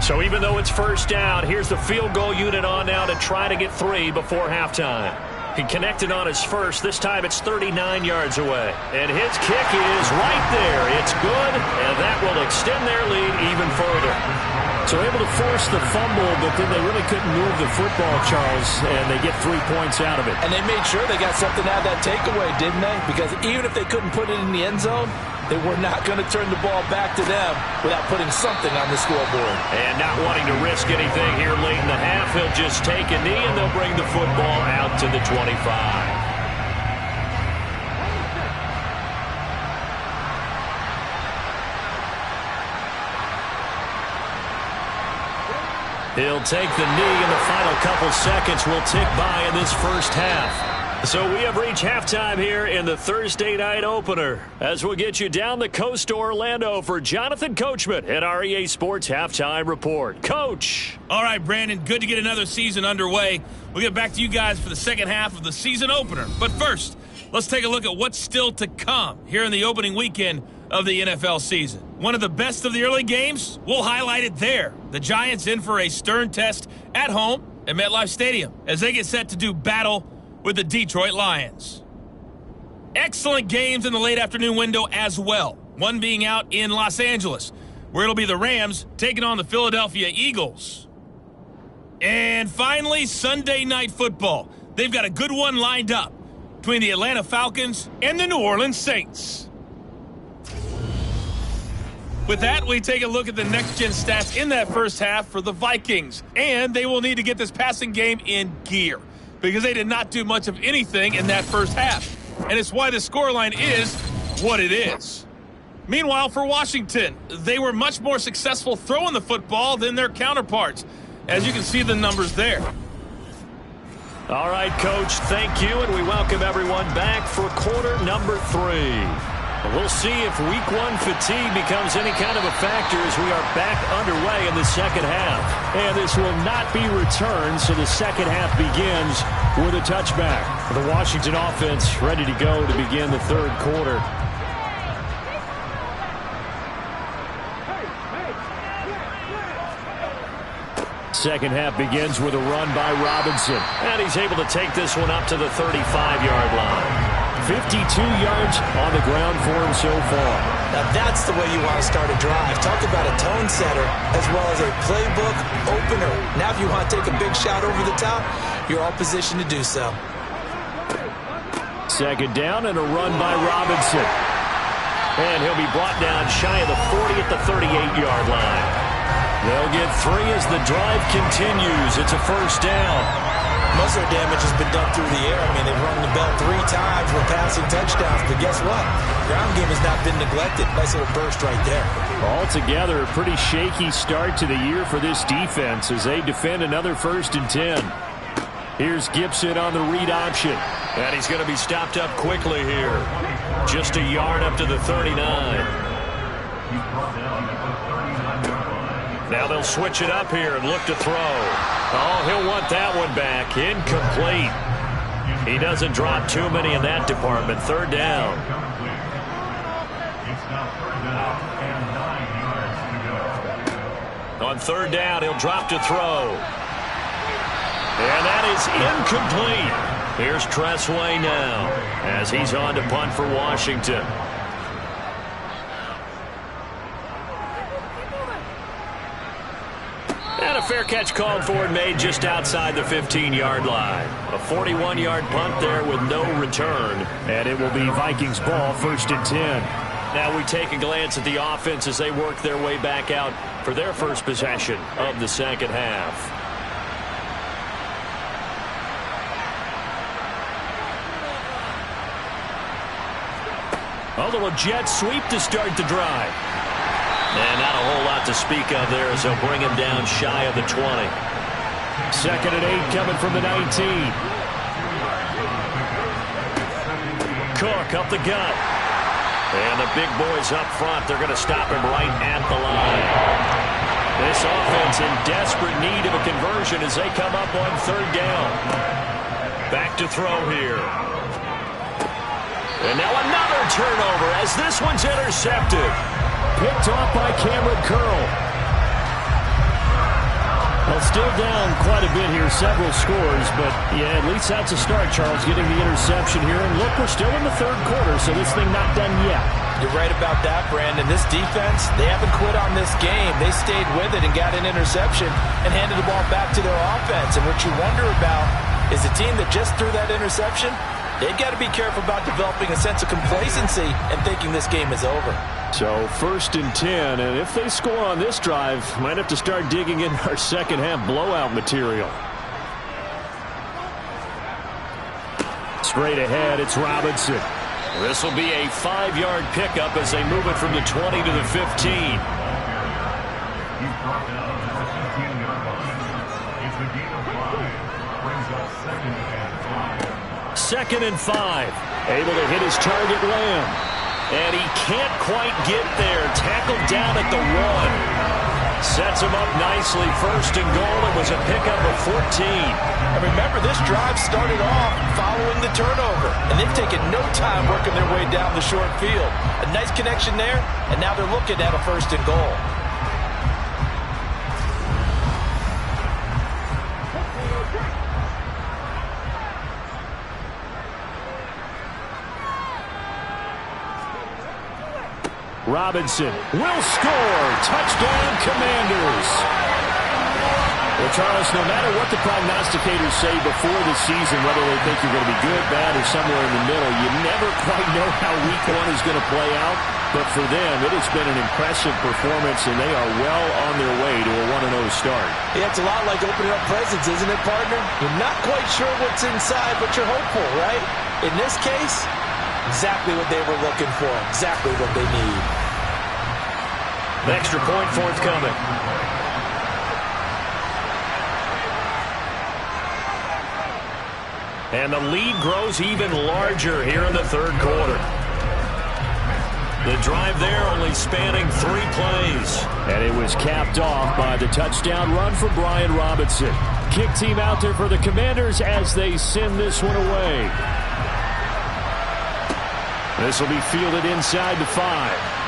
So even though it's first down, here's the field goal unit on now to try to get 3 before halftime. He connected on his first. This time it's 39 yards away. And his kick is right there. It's good, and that will extend their lead even further. So able to force the fumble, but then they really couldn't move the football, Charles, and they get 3 points out of it. And they made sure they got something out of that takeaway, didn't they? Because even if they couldn't put it in the end zone, they were not going to turn the ball back to them without putting something on the scoreboard. And not wanting to risk anything here late in the half, he'll just take a knee, and they'll bring the football out to the 25. He'll take the knee, and the final couple seconds will tick by in this first half. So we have reached halftime here in the Thursday night opener as we'll get you down the coast to Orlando for Jonathan Coachman at our EA Sports Halftime Report. Coach. All right, Brandon, good to get another season underway. We'll get back to you guys for the second half of the season opener. But first, let's take a look at what's still to come here in the opening weekend of the NFL season. One of the best of the early games, we'll highlight it there. The Giants in for a stern test at home at MetLife Stadium as they get set to do battle with the Detroit Lions. Excellent games in the late afternoon window as well. One being out in Los Angeles, where it'll be the Rams taking on the Philadelphia Eagles. And finally, Sunday Night Football. They've got a good one lined up between the Atlanta Falcons and the New Orleans Saints. With that, we take a look at the next-gen stats in that first half for the Vikings. And they will need to get this passing game in gear because they did not do much of anything in that first half. And it's why the scoreline is what it is. Meanwhile, for Washington, they were much more successful throwing the football than their counterparts, as you can see the numbers there. All right, Coach, thank you, and we welcome everyone back for quarter number 3. We'll see if week 1 fatigue becomes any kind of a factor as we are back underway in the second half. And this will not be returned, so the second half begins with a touchback. The Washington offense ready to go to begin the third quarter. Second half begins with a run by Robinson. And he's able to take this one up to the 35-yard line. 52 yards on the ground for him so far. Now that's the way you want to start a drive. Talk about a tone setter as well as a playbook opener. Now if you want to take a big shot over the top, you're all positioned to do so. Second down and a run by Robinson. And he'll be brought down shy of the 40 at the 38-yard line. They'll get 3 as the drive continues. It's a first down. Most of their damage has been done through the air. I mean, they've rung the bell 3 times with passing touchdowns, but guess what? Ground game has not been neglected. Nice little burst right there. Altogether, a pretty shaky start to the year for this defense as they defend another 1st and 10. Here's Gibson on the read option. And he's going to be stopped up quickly here. Just a yard up to the 39. Now they'll switch it up here and look to throw. Oh, he'll want that one back. Incomplete. He doesn't drop too many in that department. 3rd down. On 3rd down, he'll drop to throw. And that is incomplete. Here's Tressway now as he's on to punt for Washington. And a fair catch called for and made just outside the 15-yard line. A 41-yard punt there with no return. And it will be Vikings ball, 1st and 10. Now we take a glance at the offense as they work their way back out for their first possession of the second half. A little jet sweep to start the drive. And not a whole lot to speak of there as they'll bring him down shy of the 20. 2nd and 8 coming from the 19. Cook up the gut. And the big boys up front, they're going to stop him right at the line. This offense in desperate need of a conversion as they come up on 3rd down. Back to throw here. And now another turnover as this one's intercepted. Picked off by Cameron Curl. Well, still down quite a bit here, several scores, but yeah, at least that's a start, Charles, getting the interception here. And look, we're still in the 3rd quarter, so this thing not done yet. You're right about that, Brandon. This defense, they haven't quit on this game. They stayed with it and got an interception and handed the ball back to their offense. And what you wonder about is the team that just threw that interception, they've got to be careful about developing a sense of complacency and thinking this game is over. So 1st and 10, and if they score on this drive, might have to start digging in our second half blowout material. Straight ahead, it's Robinson. This will be a 5-yard pickup as they move it from the 20 to the 15. 2nd and 5. Able to hit his target, Lamb. And he can't quite get there. Tackled down at the 1. Sets him up nicely. 1st and goal. It was a pickup of 14. And remember, this drive started off following the turnover. And they've taken no time working their way down the short field. A nice connection there. And now they're looking at a 1st and goal. Robinson will score. Touchdown, Commanders. Well, Charles, no matter what the prognosticators say before the season, whether they think you're going to be good, bad, or somewhere in the middle, you never quite know how week 1 is going to play out. But for them, it has been an impressive performance, and they are well on their way to a 1-0 start. Yeah, it's a lot like opening up presents, isn't it, partner? You're not quite sure what's inside, but you're hopeful, right? In this case, exactly what they were looking for, exactly what they need. An extra point forthcoming. And the lead grows even larger here in the 3rd quarter. The drive there only spanning 3 plays. And it was capped off by the touchdown run for Brian Robinson. Kick team out there for the Commanders as they send this one away. This will be fielded inside the 5.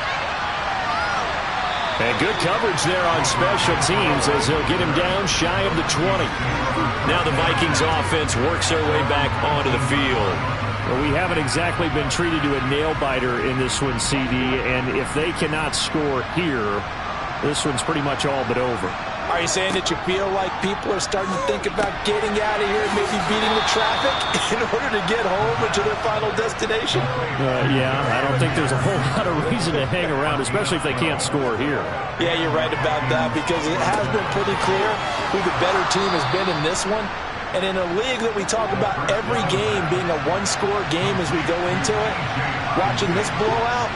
And good coverage there on special teams as they'll get him down shy of the 20. Now the Vikings offense works their way back onto the field. Well, we haven't exactly been treated to a nail-biter in this one, CD, and if they cannot score here, this one's pretty much all but over. Are you saying that you feel like people are starting to think about getting out of here and maybe beating the traffic in order to get home or to their final destination? Yeah, I don't think there's a whole lot of reason to hang around, especially if they can't score here. Yeah, you're right about that because it has been pretty clear who the better team has been in this one. And in a league that we talk about every game being a one-score game as we go into it, watching this blowout,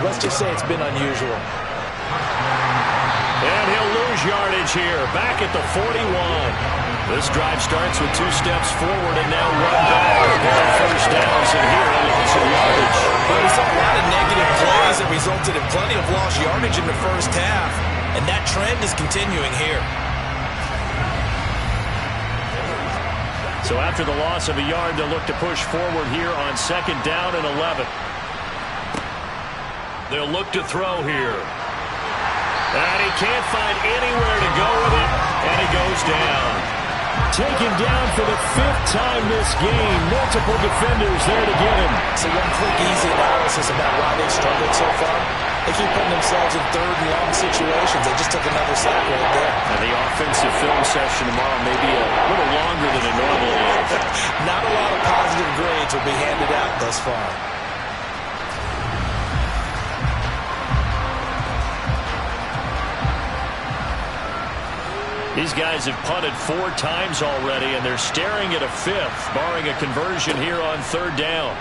let's just say it's been unusual. And he'll lose yardage here, back at the 41. This drive starts with 2 steps forward and now 1 back. First downs and here a loss of yardage. Well, we saw a lot of negative plays that resulted in plenty of lost yardage in the first half, and that trend is continuing here. So after the loss of a yard, they'll look to push forward here on 2nd down and 11. They'll look to throw here. And he can't find anywhere to go with it, and he goes down. Taken down for the 5th time this game. Multiple defenders there to get him. So one-click easy analysis about why they've struggled so far. They keep putting themselves in 3rd and long situations. They just took another sack right there. And the offensive film session tomorrow may be a little longer than it normally is. Not a lot of positive grades will be handed out thus far. These guys have punted 4 times already, and they're staring at a 5th, barring a conversion here on 3rd down.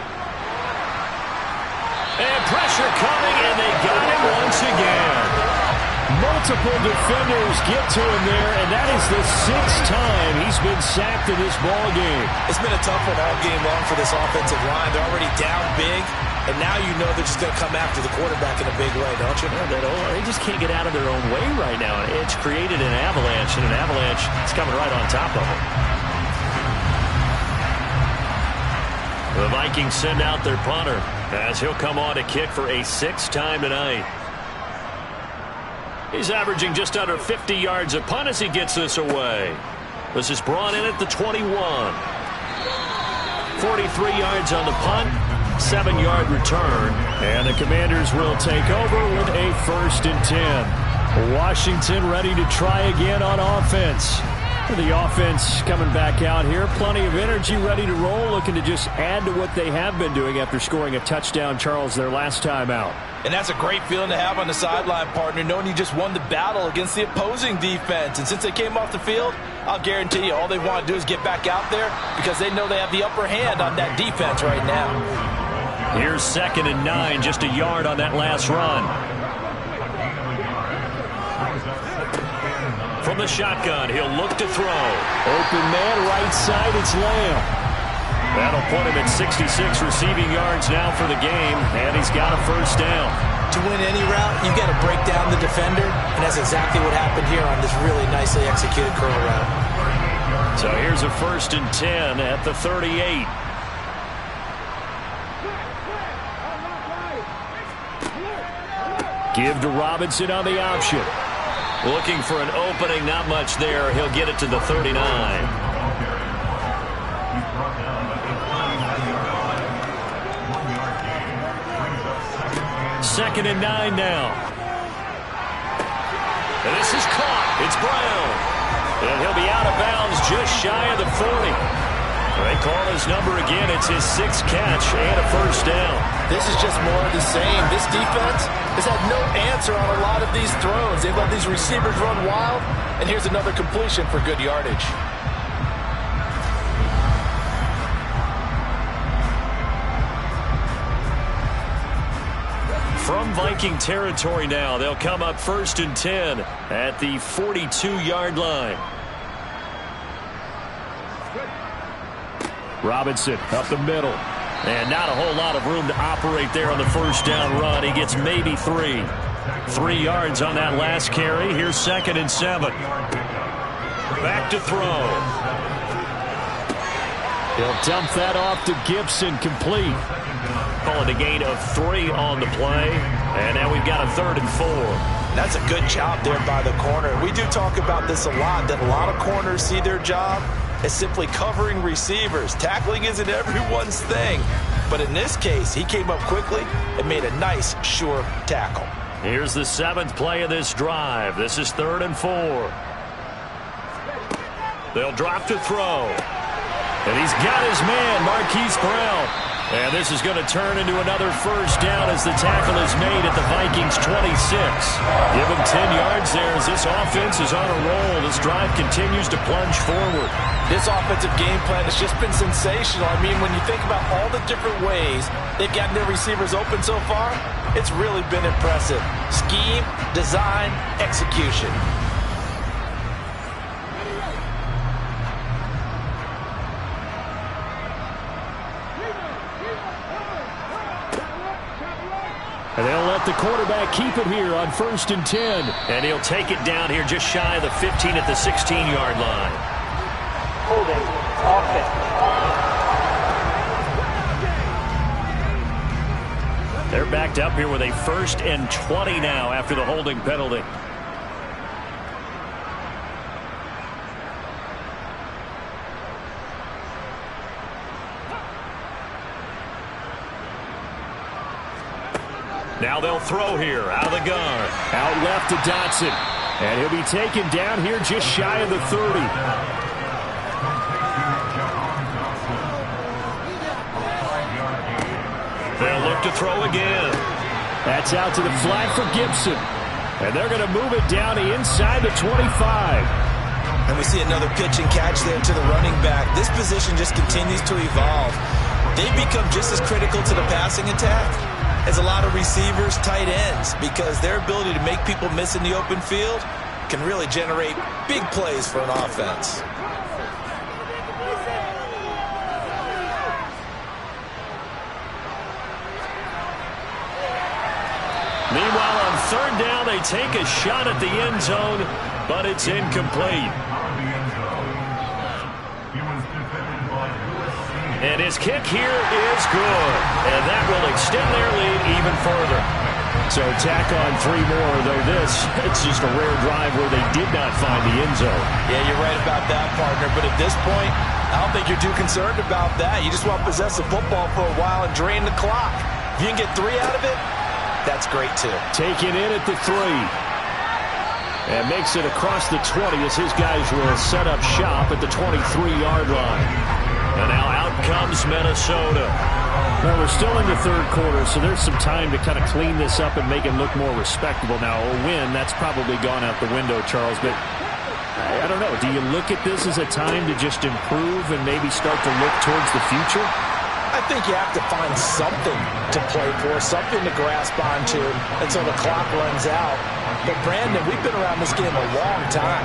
And pressure coming, and they got him once again. Multiple defenders get to him there, and that is the 6th time he's been sacked in this ball game. It's been a tough one all game long for this offensive line. They're already down big, and now you know they're just going to come after the quarterback in a big way, don't you? They just can't get out of their own way right now. It's created an avalanche, and an avalanche is coming right on top of them. The Vikings send out their punter as he'll come on to kick for a 6th time tonight. He's averaging just under 50 yards a punt as he gets this away. This is brought in at the 21. 43 yards on the punt, 7-yard return. And the Commanders will take over with a 1st and 10. Washington ready to try again on offense. The offense coming back out here. Plenty of energy, ready to roll, looking to just add to what they have been doing after scoring a touchdown, Charles, their last time out. And that's a great feeling to have on the sideline, partner, knowing you just won the battle against the opposing defense. And since they came off the field, I'll guarantee you all they want to do is get back out there because they know they have the upper hand on that defense right now. Here's 2nd and 9, just a yard on that last run. From the shotgun, he'll look to throw. Open man, right side, it's Lamb. That'll put him at 66 receiving yards now for the game, and he's got a 1st down. To win any route, you've got to break down the defender, and that's exactly what happened here on this really nicely executed curl route. So here's a 1st and 10 at the 38. Give to Robinson on the option. Looking for an opening, not much there. He'll get it to the 39. 2nd and 9 now. And this is caught. It's Brown. And he'll be out of bounds just shy of the 40. They call his number again. It's his 6th catch and a 1st down. This is just more of the same. This defense has had no answer on a lot of these throws. They've let these receivers run wild, and here's another completion for good yardage. From Viking territory now, they'll come up 1st and 10 at the 42-yard line. Robinson up the middle. And not a whole lot of room to operate there on the 1st down run. He gets maybe 3. 3 yards on that last carry. Here's 2nd and 7. Back to throw. He'll dump that off to Gibson, complete. Calling a gain of 3 on the play. And now we've got a 3rd and 4. That's a good job there by the corner. We do talk about this a lot, that a lot of corners see their job as simply covering receivers. Tackling isn't everyone's thing. But in this case, he came up quickly and made a nice, sure tackle. Here's the 7th play of this drive. This is 3rd and 4. They'll drop to throw. And he's got his man, Marquise Brown. And this is going to turn into another first down as the tackle is made at the Vikings 26. Give them 10 yards there as this offense is on a roll. This drive continues to plunge forward. This offensive game plan has just been sensational. I mean, when you think about all the different ways they've gotten their receivers open so far, it's really been impressive. Scheme, design, execution. And they'll let the quarterback keep it here on 1st and 10. And he'll take it down here just shy of the 15 at the 16-yard line. Holding, offense. They're backed up here with a 1st and 20 now after the holding penalty. Now they'll throw here out of the gun. Out left to Dotson. And he'll be taken down here just shy of the 30. They'll look to throw again. That's out to the flat for Gibson. And they're going to move it down to inside the 25. And we see another pitch and catch there to the running back. This position just continues to evolve. They've become just as critical to the passing attack as a lot of receivers, tight ends, because their ability to make people miss in the open field can really generate big plays for an offense. Meanwhile, on 3rd down, they take a shot at the end zone, but it's incomplete. And his kick here is good. And that will extend their lead even further. So tack on 3 more, though it's just a rare drive where they did not find the end zone. Yeah, you're right about that, partner. But at this point, I don't think you're too concerned about that. You just want to possess the football for a while and drain the clock. If you can get 3 out of it, that's great, too. Taking in at the 3. And makes it across the 20 as his guys will set up shop at the 23-yard line. And now out comes Minnesota. Well, we're still in the 3rd quarter, so there's some time to kind of clean this up and make it look more respectable. Now, a win, that's probably gone out the window, Charles, but I don't know. Do you look at this as a time to just improve and maybe start to look towards the future? I think you have to find something to play for, something to grasp onto until the clock runs out. But, Brandon, we've been around this game a long time.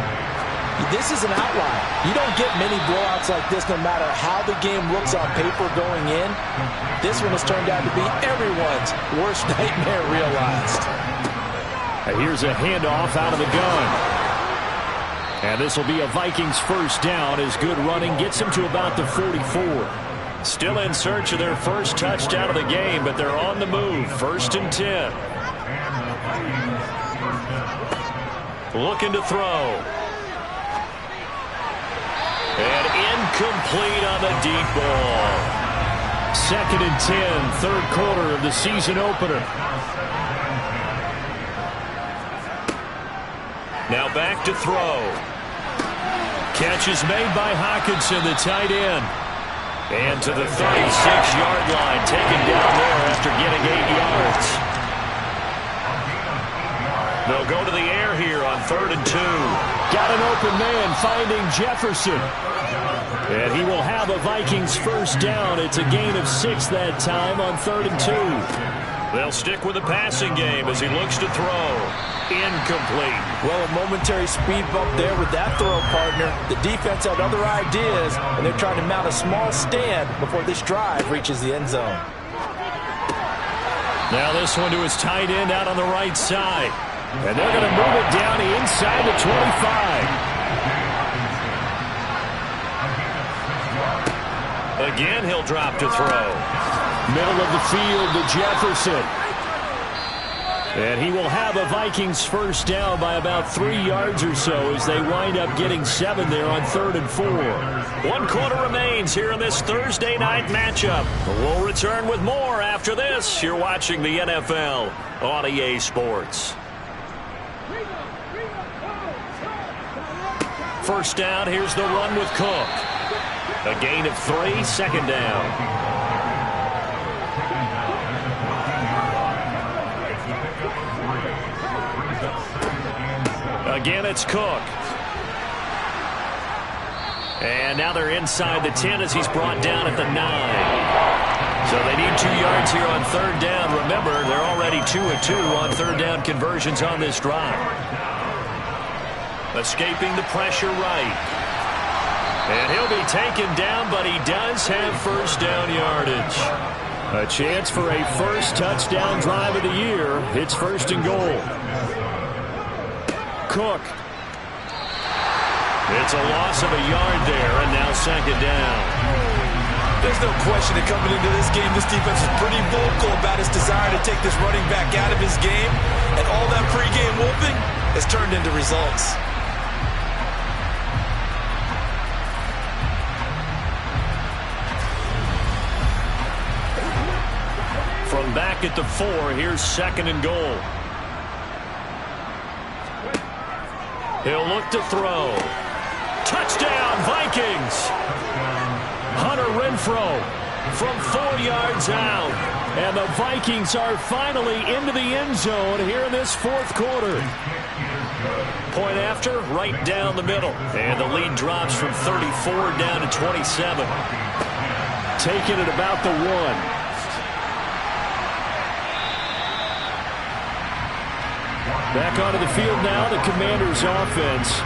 This is an outlier. You don't get many blowouts like this no matter how the game looks on paper going in. This one has turned out to be everyone's worst nightmare realized. And here's a handoff out of the gun. And this will be a Vikings 1st down as good running gets them to about the 44. Still in search of their first touchdown of the game, but they're on the move. 1st and 10. Looking to throw. And incomplete on the deep ball. 2nd and 10, 3rd quarter of the season opener. Now back to throw. Catch is made by Hawkinson, the tight end. And to the 36-yard line, taken down there after getting 8 yards. They'll go to the air here on 3rd and 2. Got an open man finding Jefferson. And he will have a Vikings 1st down. It's a gain of 6 that time on 3rd and 2. They'll stick with the passing game as he looks to throw. Incomplete. Well, a momentary speed bump there with that throw, partner. The defense had other ideas, and they're trying to mount a small stand before this drive reaches the end zone. Now this one to his tight end out on the right side. And they're going to move it down inside the 25. Again, he'll drop to throw. Middle of the field to Jefferson. And he will have a Vikings 1st down by about 3 yards or so as they wind up getting 7 there on 3rd and 4. 1 quarter remains here in this Thursday night matchup. We'll return with more after this. You're watching the NFL on EA Sports. 1st down, here's the run with Cook. A gain of 3, 2nd down. Again, it's Cook. And now they're inside the 10 as he's brought down at the 9. So they need 2 yards here on third down. Remember, they're already 2 of 2 on third down conversions on this drive. Escaping the pressure right. And he'll be taken down, but he does have first down yardage. A chance for a first touchdown drive of the year. It's first and goal. Cook. It's a loss of a yard there, and now second down. There's no question that coming into this game, this defense is pretty vocal about its desire to take this running back out of his game, and all that pregame whooping has turned into results. From back at the 4, here's second and goal. He'll look to throw. Touchdown, Vikings! Hunter Renfrow from 4 yards out. And the Vikings are finally into the end zone here in this fourth quarter. Point after, right down the middle. And the lead drops from 34 down to 27. Taking it about the 1. Back onto the field now, the Commanders' offense.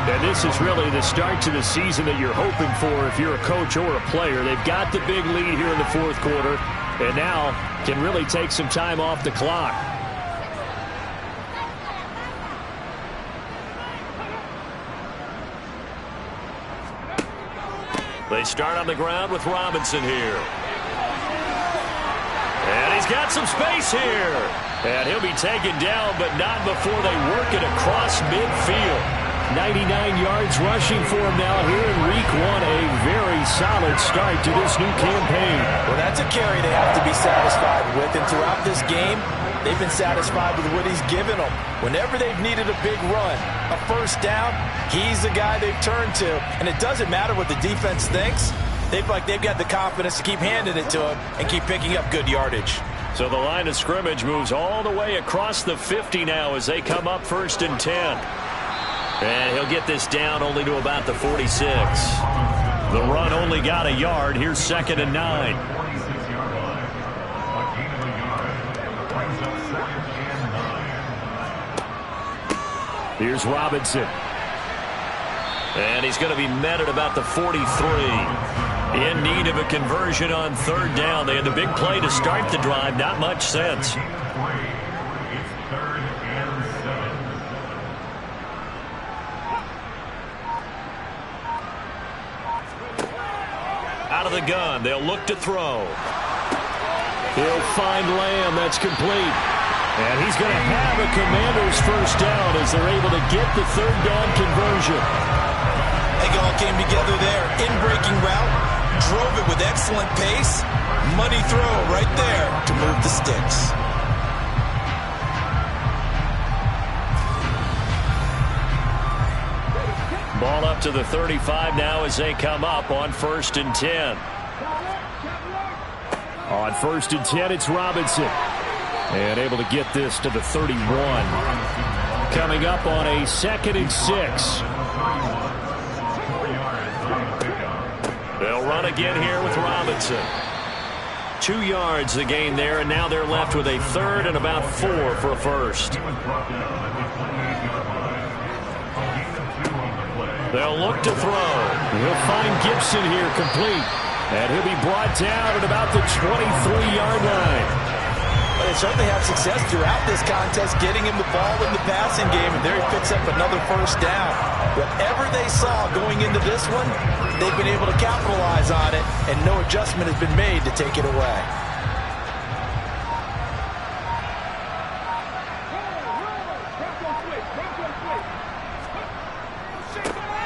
And this is really the start to the season that you're hoping for if you're a coach or a player. They've got the big lead here in the fourth quarter, and now can really take some time off the clock. They start on the ground with Robinson here. And he's got some space here. And he'll be taken down, but not before they work it across midfield. 99 yards rushing for him now here in week 1. A very solid start to this new campaign. Well, that's a carry they have to be satisfied with. And throughout this game, they've been satisfied with what he's given them. Whenever they've needed a big run, a first down, he's the guy they've turned to. And it doesn't matter what the defense thinks. They've got the confidence to keep handing it to him and keep picking up good yardage. So the line of scrimmage moves all the way across the 50 now as they come up first and 10. And he'll get this down only to about the 46. The run only got a yard. Here's second and 9. Here's Robinson. And he's going to be met at about the 43. In need of a conversion on third down. They had the big play to start the drive. Not much sense. Out of the gun. They'll look to throw. He'll find Lamb. That's complete. And he's going to have a Commander's first down as they're able to get the third down conversion. They all came together there. In-breaking route. Drove it with excellent pace. Money throw right there to move the sticks. Ball up to the 35 now as they come up on first and 10. On first and 10, it's Robinson. And able to get this to the 31. Coming up on a second and 6. They'll run again here with Robinson. 2 yards the gain there, and now they're left with a third and about 4 for a first. They'll look to throw. He'll find Gibson here complete. And he'll be brought down at about the 23-yard line. They certainly have success throughout this contest, getting him the ball in the passing game, and there he picks up another first down. Whatever they saw going into this one, they've been able to capitalize on it, and no adjustment has been made to take it away.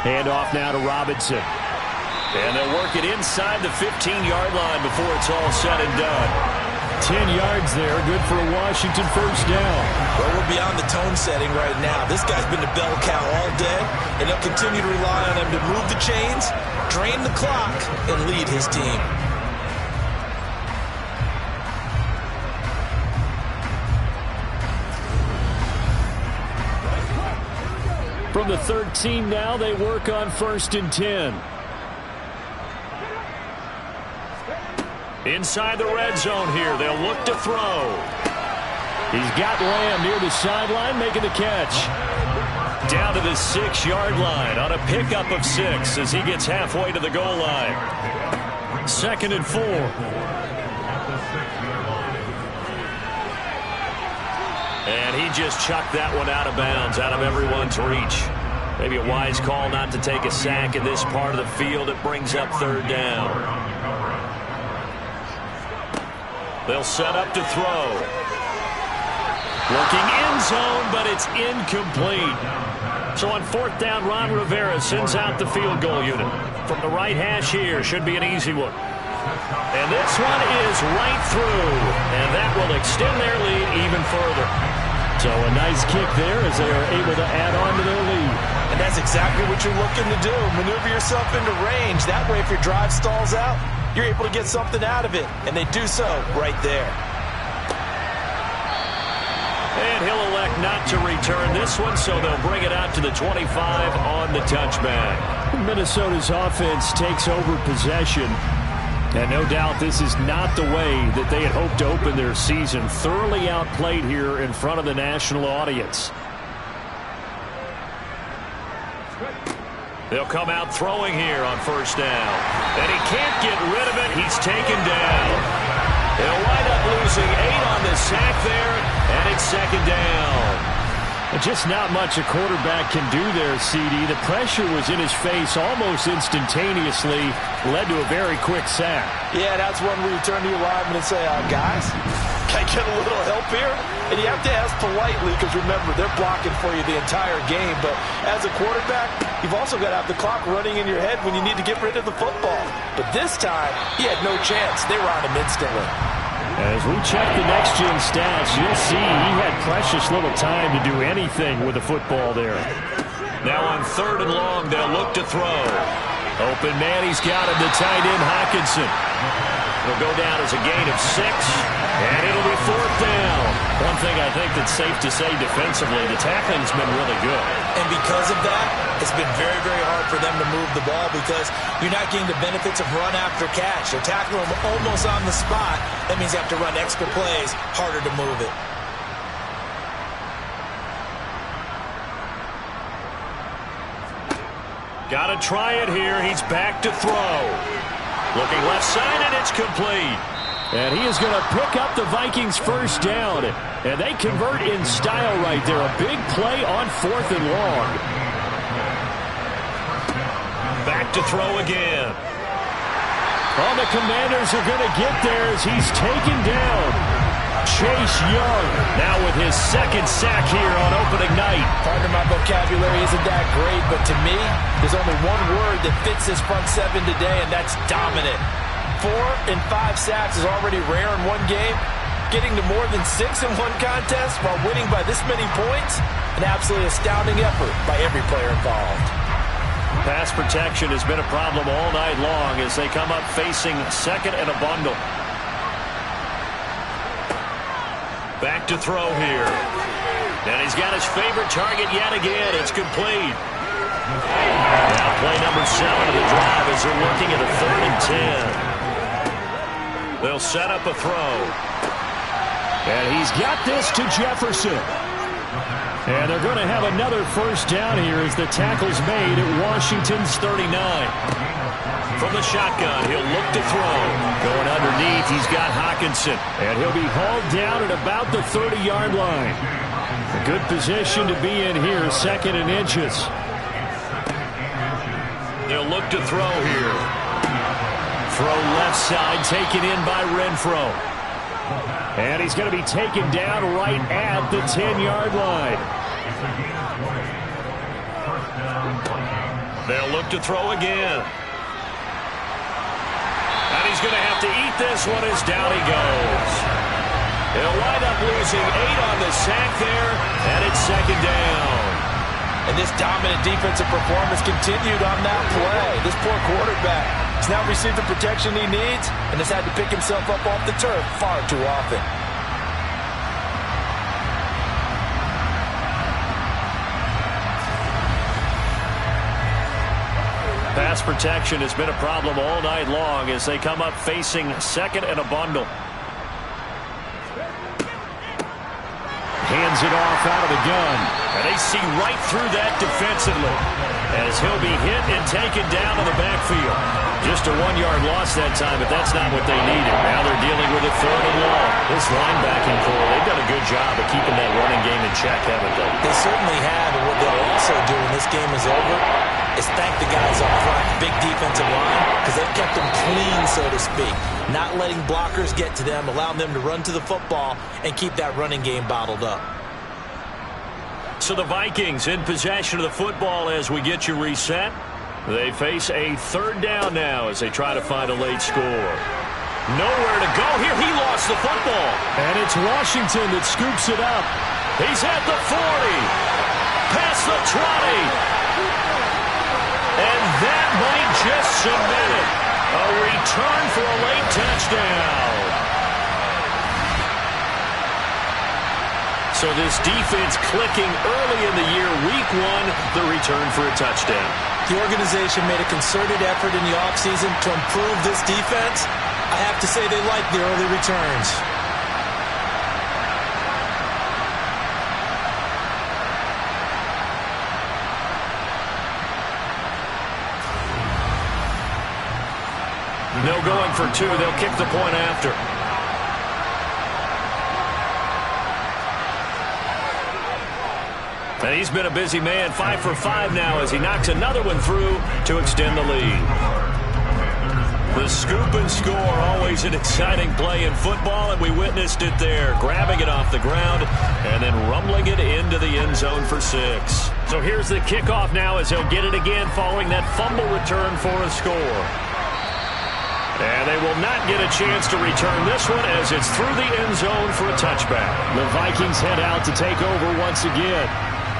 Handoff now to Robinson. And they'll work it inside the 15-yard line before it's all said and done. 10 yards there, good for a Washington first down. Well, we're beyond the tone setting right now. This guy's been the bell cow all day, and they'll continue to rely on him to move the chains, drain the clock, and lead his team. from the 13 now. They work on 1st and 10. Inside the red zone here. They'll look to throw. He's got Lamb near the sideline making the catch. Down to the 6-yard line on a pickup of 6 as he gets halfway to the goal line. 2nd and 4. And he just chucked that one out of bounds, out of everyone's reach. Maybe a wise call not to take a sack in this part of the field. It brings up 3rd down. They'll set up to throw. Looking end zone, but it's incomplete. So on 4th down, Ron Rivera sends out the field goal unit. From the right hash here, should be an easy one. And this one is right through. And that will extend their lead even further. So a nice kick there as they are able to add on to their lead. And that's exactly what you're looking to do. Maneuver yourself into range. That way, if your drive stalls out, you're able to get something out of it. And they do so right there. And he'll elect not to return this one, so they'll bring it out to the 25 on the touchback. Minnesota's offense takes over possession. And no doubt this is not the way that they had hoped to open their season. Thoroughly outplayed here in front of the national audience. They'll come out throwing here on 1st down. And he can't get rid of it. He's taken down. They'll wind up losing 8 on the sack there, and it's 2nd down. Just not much a quarterback can do there, CD. The pressure was in his face almost instantaneously, led to a very quick sack. Yeah, that's one where you turn to your lineman and say, guys, can I get a little help here? And you have to ask politely because, remember, they're blocking for you the entire game. But as a quarterback, you've also got to have the clock running in your head when you need to get rid of the football. But this time, he had no chance. They were on him instantly. As we check the next-gen stats, you'll see he had precious little time to do anything with the football there. Now on 3rd and long, they'll look to throw. Open man, he's got him, the tight end, Hockenson. It'll go down as a gain of 6, and it'll be 4th down. One thing I think that's safe to say defensively, the tackling's been really good. And because of that, it's been very, very hard for them to move the ball because you're not getting the benefits of run after catch. They're tackling them almost on the spot. That means you have to run extra plays, harder to move it. Got to try it here. He's back to throw. Looking left side, and it's complete. And he is going to pick up the Vikings' 1st down. And they convert in style right there. A big play on 4th and long. Back to throw again. Oh, the Commanders are going to get there as he's taken down. Chase Young now with his 2nd sack here on opening night. Pardon my vocabulary isn't that great, but to me, there's only one word that fits this front 7 today, and that's dominant. 4 and 5 sacks is already rare in one game. Getting to more than 6 in one contest while winning by this many points, an absolutely astounding effort by every player involved. Pass protection has been a problem all night long as they come up facing 2nd and a bundle. Back to throw here. And he's got his favorite target yet again. It's complete. Now play number 7 of the drive as they're looking at a 3rd and 10. They'll set up a throw. And he's got this to Jefferson. And they're going to have another 1st down here as the tackle's made at Washington's 39. From the shotgun, he'll look to throw. Going underneath, he's got Hockenson. And he'll be hauled down at about the 30-yard line. A good position to be in here, 2nd and inches. They'll look to throw here. Throw left side, taken in by Renfro. And he's going to be taken down right at the 10-yard line. They'll look to throw again. And he's going to have to eat this one as down he goes. He'll wind up losing 8 on the sack there, and it's 2nd down. And this dominant defensive performance continued on that play. This poor quarterback has now received the protection he needs and has had to pick himself up off the turf far too often. pass protection has been a problem all night long as they come up facing second and a bundle. Hands it off out of the gun. And they see right through that defensively as he'll be hit and taken down in the backfield. Just a 1-yard loss that time, but that's not what they needed. Now they're dealing with it third and long. This linebacking core, they've done a good job of keeping that running game in check, haven't they? They certainly have, and what they'll also do when this game is over is thank the guys up front, big defensive line, because they've kept them clean, so to speak. Not letting blockers get to them, allowing them to run to the football and keep that running game bottled up. So the Vikings in possession of the football as we get you reset. They face a third down now as they try to find a late score. Nowhere to go here. He lost the football. And it's Washington that scoops it up. He's at the 40. Past the 20. And that might just submit it. A return for a late touchdown. So this defense clicking early in the year. Week 1, the return for a touchdown. The organization made a concerted effort in the offseason to improve this defense. I have to say they like the early returns. No going for 2. They'll kick the point after. And he's been a busy man, 5 for 5 now as he knocks another one through to extend the lead. The scoop and score, always an exciting play in football, and we witnessed it there, grabbing it off the ground and then rumbling it into the end zone for 6. So here's the kickoff now as he'll get it again following that fumble return for a score. And they will not get a chance to return this one as it's through the end zone for a touchback. The Vikings head out to take over once again.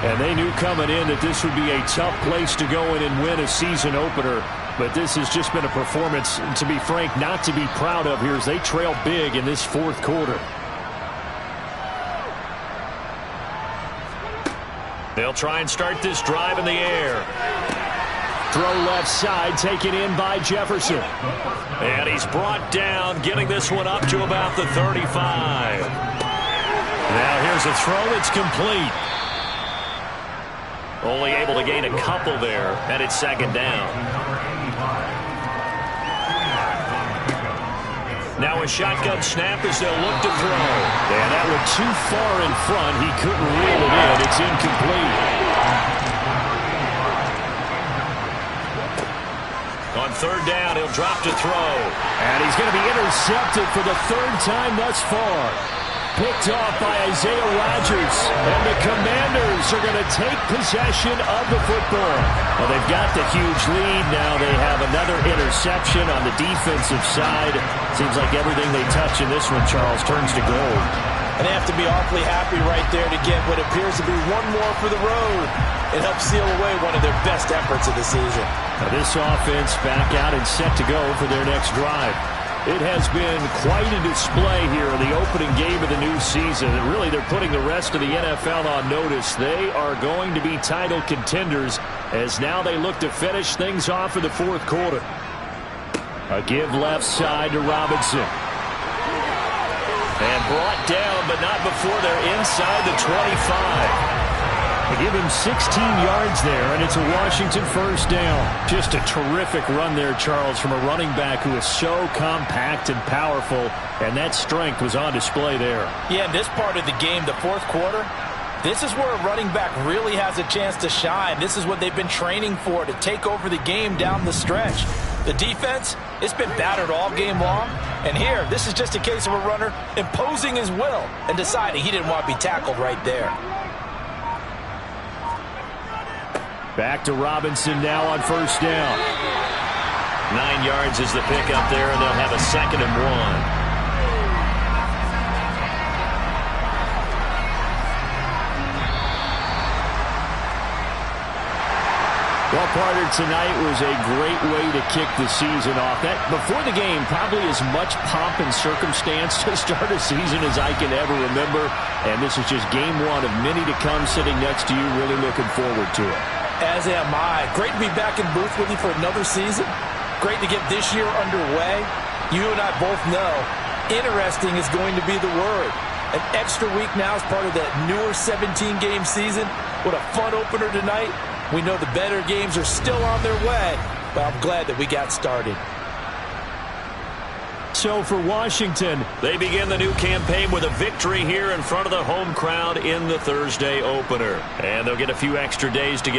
And they knew coming in that this would be a tough place to go in and win a season opener. But this has just been a performance, to be frank, not to be proud of here as they trail big in this fourth quarter. They'll try and start this drive in the air. Throw left side, taken in by Jefferson. And he's brought down, getting this one up to about the 35. Now here's a throw that's complete. Only able to gain a couple there, and it's second down. Now a shotgun snap as they'll look to throw. And that one too far in front. He couldn't reel it in. It's incomplete. On third down, he'll drop to throw. And he's going to be intercepted for the third time thus far. Picked off by Isaiah Rodgers. And the Commanders are going to take possession of the football. Well, they've got the huge lead. Now they have another interception on the defensive side. Seems like everything they touch in this one, Charles, turns to gold. And they have to be awfully happy right there to get what appears to be one more for the road. It helps seal away one of their best efforts of the season. Now this offense back out and set to go for their next drive. It has been quite a display here in the opening game of the new season. And really, they're putting the rest of the NFL on notice. They are going to be title contenders as now they look to finish things off in the fourth quarter. A give left side to Robinson. And brought down, but not before they're inside the 25. They give him 16 yards there, and it's a Washington first down. Just a terrific run there, Charles, from a running back who is so compact and powerful, and that strength was on display there. Yeah, this part of the game, the fourth quarter, this is where a running back really has a chance to shine. This is what they've been training for, to take over the game down the stretch. The defense, it's been battered all game long, and here, this is just a case of a runner imposing his will and deciding he didn't want to be tackled right there. Back to Robinson now on first down. 9 yards is the pickup there, and they'll have a 2nd and 1. Well, Carter, tonight was a great way to kick the season off. That before the game, probably as much pomp and circumstance to start a season as I can ever remember. And this is just game one of many to come sitting next to you, really looking forward to it. As am I. Great to be back in booth with you for another season. Great to get this year underway. You and I both know interesting is going to be the word. An extra week now as part of that newer 17-game season. What a fun opener tonight. We know the better games are still on their way, but I'm glad that we got started. So for Washington, they begin the new campaign with a victory here in front of the home crowd in the Thursday opener. And they'll get a few extra days to get